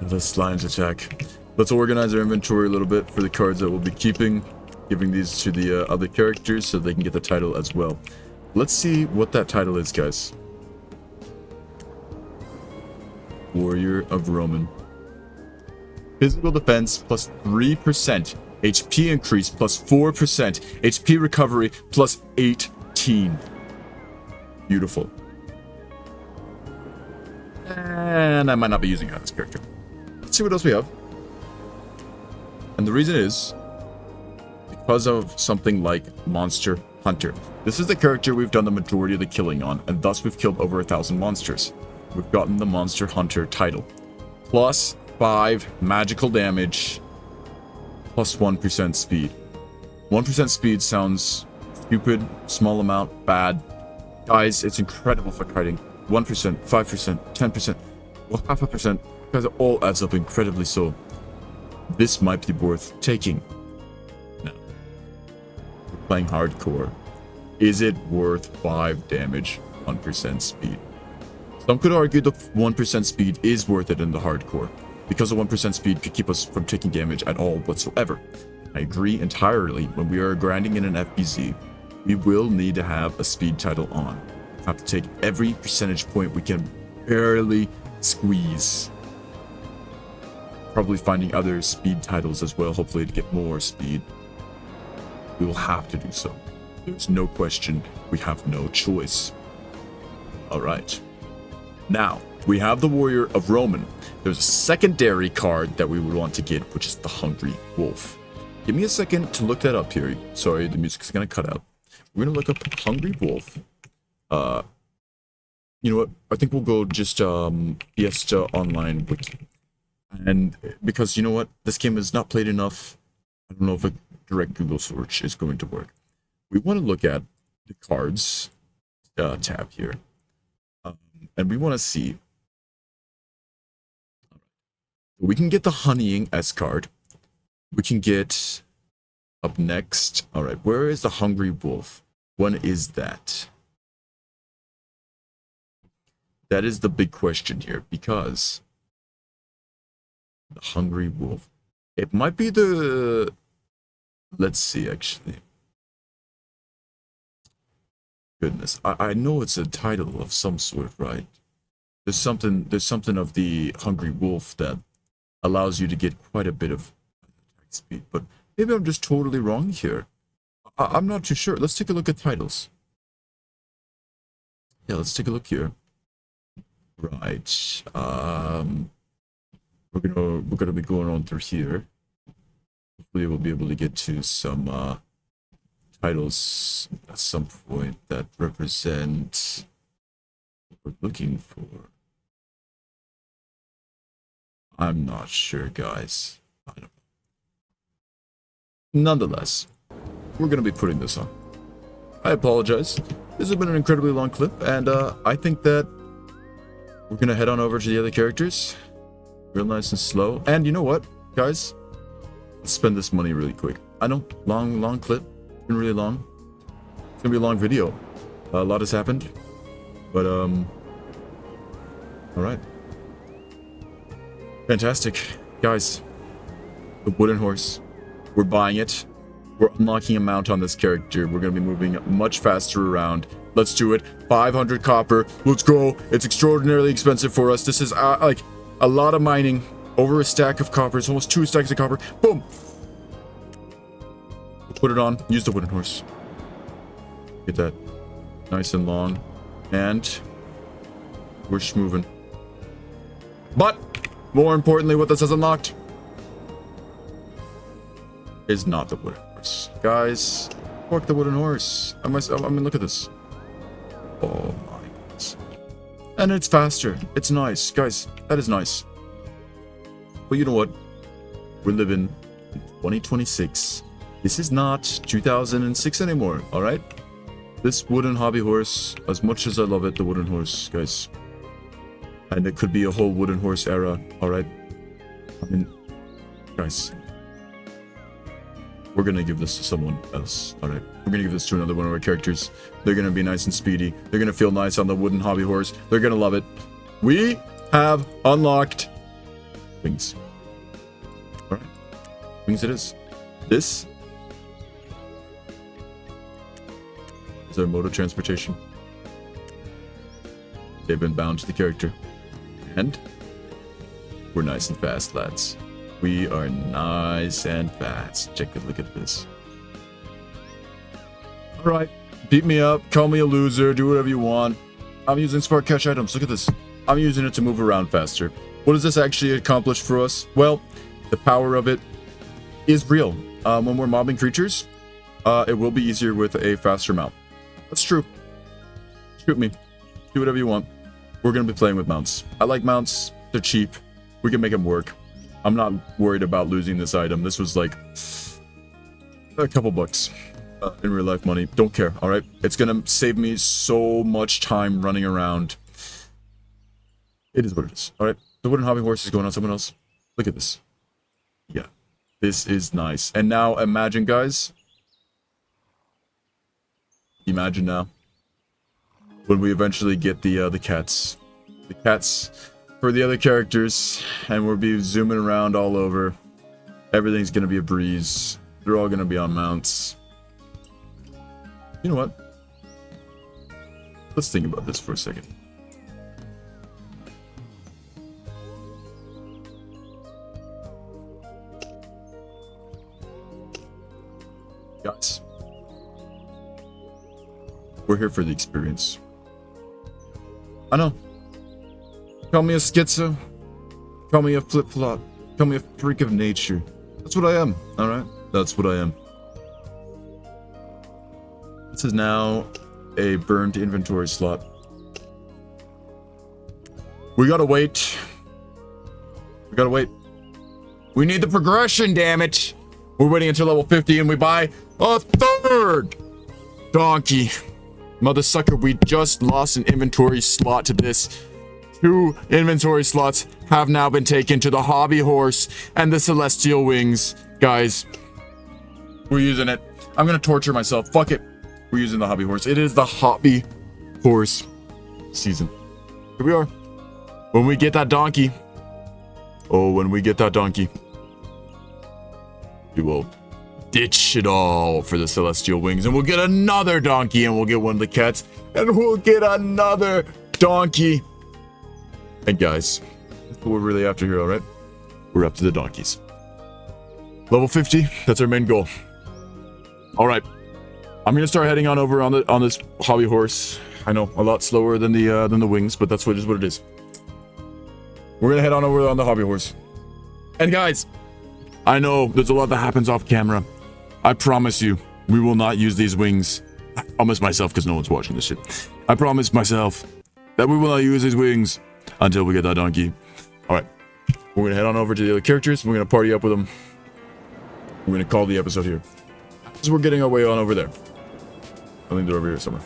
the slimes attack. Let's organize our inventory a little bit for the cards that we'll be keeping, giving these to the other characters so they can get the title as well. Let's see what that title is, guys. Warrior of Roman. Physical defense plus 3%. HP increase plus 4%. HP recovery plus 18. Beautiful. And I might not be using it on this character. Let's see what else we have. And the reason is because of something like monster Hunter. This is the character we've done the majority of the killing on, and thus we've killed over 1,000 monsters. We've gotten the Monster Hunter title. Plus 5 magical damage, plus 1% speed. 1% speed sounds stupid, small amount, bad. Guys, it's incredible for kiting. 1%, 5%, 10%, well, 0.5%. Guys, it all adds up incredibly so. This might be worth taking. Now, we're playing hardcore. Is it worth 5 damage, 1% speed? Some could argue the 1% speed is worth it in the hardcore, because the 1% speed could keep us from taking damage at all whatsoever. I agree entirely. When we are grinding in an FBZ, we will need to have a speed title on. Have to take every percentage point we can barely squeeze. Probably finding other speed titles as well, hopefully to get more speed. We will have to do so. There's no question. We have no choice. Alright. Now, we have the Warrior of Roman. There's a secondary card that we would want to get, which is the Hungry Wolf. Give me a second to look that up here. Sorry, the music's gonna cut out. We're gonna look up Hungry Wolf. You know what? I think we'll go just Fiesta online wiki. And because you know what? This game is not played enough. I don't know if a direct Google search is going to work. We want to look at the cards tab here. And we want to see. We can get the Honeying S card. We can get up next. All right, where is the Hungry Wolf? When is that? That is the big question here, because the Hungry Wolf. It might be the. Let's see, actually. Goodness, I know it's a title of some sort, right? There's something of the Hungry Wolf that allows you to get quite a bit of attack speed, but maybe I'm just totally wrong here. I'm not too sure. Let's take a look at titles. Yeah, let's take a look here. Right. We're gonna be going on through here. Hopefully we'll be able to get to some titles at some point that represent what we're looking for. I'm not sure, guys. I don't know. Nonetheless, we're going to be putting this on. I apologize. This has been an incredibly long clip, and I think that we're going to head on over to the other characters. Real nice and slow. And you know what, guys? Let's spend this money really quick. I know, long clip. It's been really long. It's going to be a long video. A lot has happened. But, alright. Fantastic. Guys, the wooden horse. We're buying it. We're unlocking a mount on this character. We're going to be moving much faster around. Let's do it. 500 copper. Let's go. It's extraordinarily expensive for us. This is like a lot of mining. Over a stack of copper. It's almost 2 stacks of copper. Boom. We'll put it on. Use the wooden horse. Get that nice and long. And we're just moving. But more importantly, what this has unlocked is not the wooden horse. Guys, fuck the wooden horse. I mean, look at this. Oh my goodness. And it's faster. It's nice. Guys, that is nice. But you know what? We're living in 2026. This is not 2006 anymore, alright? This wooden hobby horse, as much as I love it, the wooden horse, guys. And it could be a whole wooden horse era, alright? I mean, guys. We're gonna give this to someone else, alright? We're gonna give this to another one of our characters. They're gonna be nice and speedy. They're gonna feel nice on the wooden hobby horse. They're gonna love it. We have unlocked things. Alright. Things it is. This is our mode of transportation. They've been bound to the character. And we're nice and fast, lads. We are nice and fast. Check a look at this. Alright. Beat me up. Call me a loser. Do whatever you want. I'm using Spark Cash items. Look at this. I'm using it to move around faster. What does this actually accomplish for us? Well, the power of it is real. When we're mobbing creatures, It will be easier with a faster mount. That's true. Shoot me. Do whatever you want. We're going to be playing with mounts. I like mounts. They're cheap. We can make them work. I'm not worried about losing this item. This was like a couple bucks in real life money. Don't care, all right? It's going to save me so much time running around. It is what it is, all right? The wooden hobby horse is going on someone else. Look at this. Yeah, this is nice. And now imagine, guys. Imagine now. When we eventually get the cats. The cats for the other characters. And we'll be zooming around all over. Everything's going to be a breeze. They're all going to be on mounts. You know what? Let's think about this for a second. Guys. We're here for the experience. I know. Call me a schizo. Call me a flip-flop. Call me a freak of nature. That's what I am, alright? That's what I am. This is now a burned inventory slot. We gotta wait. We gotta wait. We need the progression, damn it! We're waiting until level 50 and we buy a third donkey. Mother sucker, we just lost an inventory slot to this. 2 inventory slots have now been taken to the hobby horse and the celestial wings. Guys, we're using it. I'm gonna torture myself. Fuck it. We're using the hobby horse. It is the hobby horse season. Here we are. When we get that donkey. Oh, when we get that donkey. We will ditch it all for the celestial wings and we'll get another donkey and we'll get one of the cats and we'll get another donkey. And guys, that's what we're really after here, alright? We're after the donkeys. Level 50, that's our main goal. Alright. I'm gonna start heading on over on this hobby horse. I know, a lot slower than the wings, but that's what it is. We're gonna head on over on the hobby horse. And guys, I know there's a lot that happens off camera. I promise you, we will not use these wings. I promise myself, because no one's watching this shit. I promise myself that we will not use these wings until we get that donkey. Alright. We're going to head on over to the other characters. We're going to party up with them. We're going to call the episode here. As we're getting our way on over there. I think they're over here somewhere.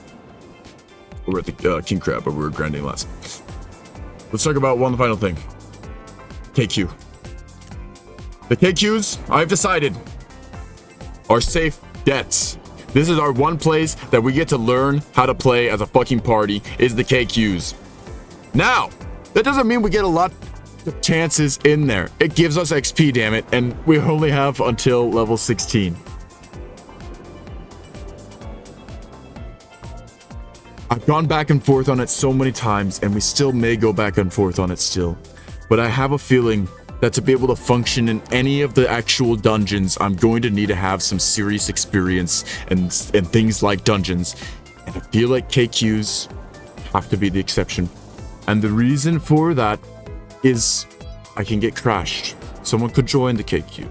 We're at the King Crab, but we were grinding last. Let's talk about one final thing. KQ. The KQs, I've decided, are safe deaths. This is our one place that we get to learn how to play as a fucking party, is the KQs. Now, that doesn't mean we get a lot of chances in there. It gives us XP, damn it, and we only have until level 16. I've gone back and forth on it so many times, and we still may go back and forth on it still. But I have a feeling that to be able to function in any of the actual dungeons, I'm going to need to have some serious experience and things like dungeons. And I feel like KQs have to be the exception. And the reason for that is I can get crashed. Someone could join the KQ.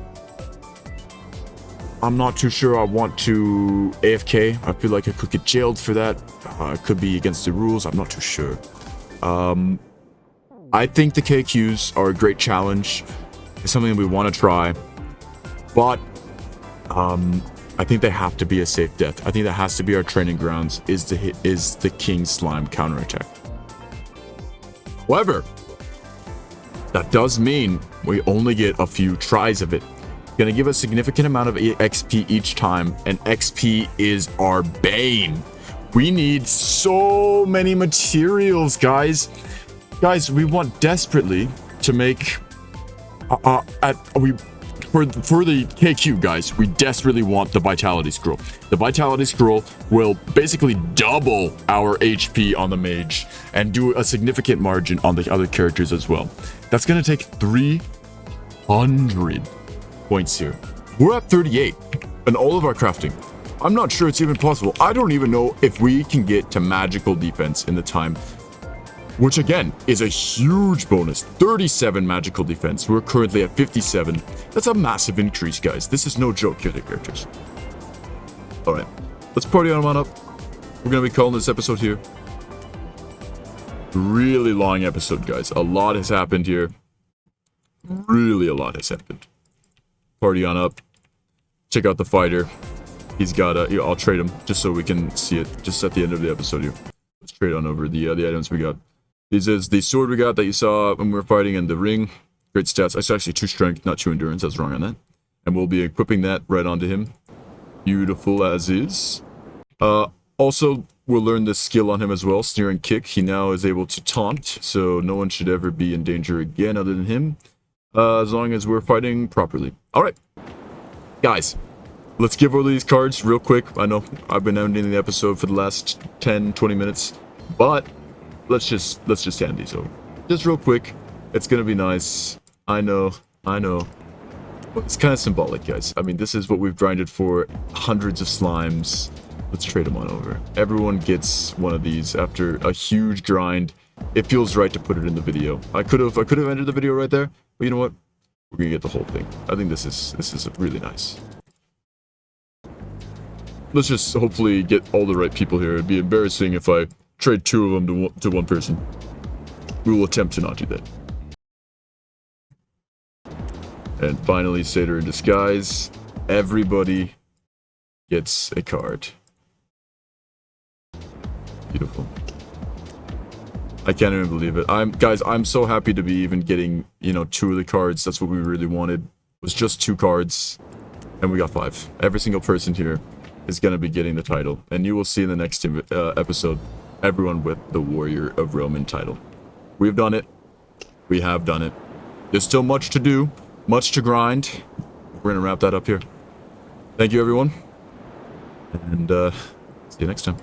I'm not too sure I want to AFK. I feel like I could get jailed for that. It could be against the rules. I'm not too sure. I think the KQs are a great challenge. It's something we want to try. But I think they have to be a safe death. I think that has to be our training grounds, is the King Slime counterattack. However, that does mean we only get a few tries of it. It's going to give a significant amount of XP each time, and XP is our bane. We need so many materials, guys. Guys, we want desperately to make for the KQ, guys, we desperately want the Vitality Scroll. The Vitality Scroll will basically double our HP on the mage and do a significant margin on the other characters as well. That's going to take 300 points here. We're at 38 in all of our crafting. I'm not sure it's even possible. I don't even know if we can get to magical defense in the time, which again is a huge bonus. 37 magical defense. We're currently at 57. That's a massive increase, guys. This is no joke here, the characters. Alright, let's party on up. We're gonna be calling this episode here. Really long episode, guys. A lot has happened here. Really a lot has happened. Party on up. Check out the fighter. He's got a... I'll trade him just so we can see it just at the end of the episode here. Let's trade on over the items we got. This is the sword we got that you saw when we were fighting, and the ring. Great stats. It's actually 2 strength, not 2 endurance. I was wrong on that. And we'll be equipping that right onto him. Beautiful as is. Also, we'll learn this skill on him as well. Sneer and kick. He now is able to taunt, so no one should ever be in danger again other than him. As long as we're fighting properly. Alright. Guys. Let's give over these cards real quick. I know I've been ending the episode for the last 10-20 minutes. But let's just hand these over. Just real quick. It's gonna be nice. I know. But it's kind of symbolic, guys. I mean, this is what we've grinded for. Hundreds of slimes. Let's trade them on over. Everyone gets one of these after a huge grind. It feels right to put it in the video. I could have ended the video right there, but you know what? We're gonna get the whole thing. I think this is really nice. Let's just hopefully get all the right people here. It'd be embarrassing if I trade 2 of them to one person. We will attempt to not do that. And finally, Satyr in disguise. Everybody gets a card. Beautiful. I can't even believe it. Guys, I'm so happy to be even getting, 2 of the cards. That's what we really wanted. It was just 2 cards, and we got 5. Every single person here is going to be getting the title. And you will see in the next episode, everyone with the Warrior of Roman title. We've done it. We have done it. There's still much to do, much to grind. We're going to wrap that up here. Thank you, everyone. And see you next time.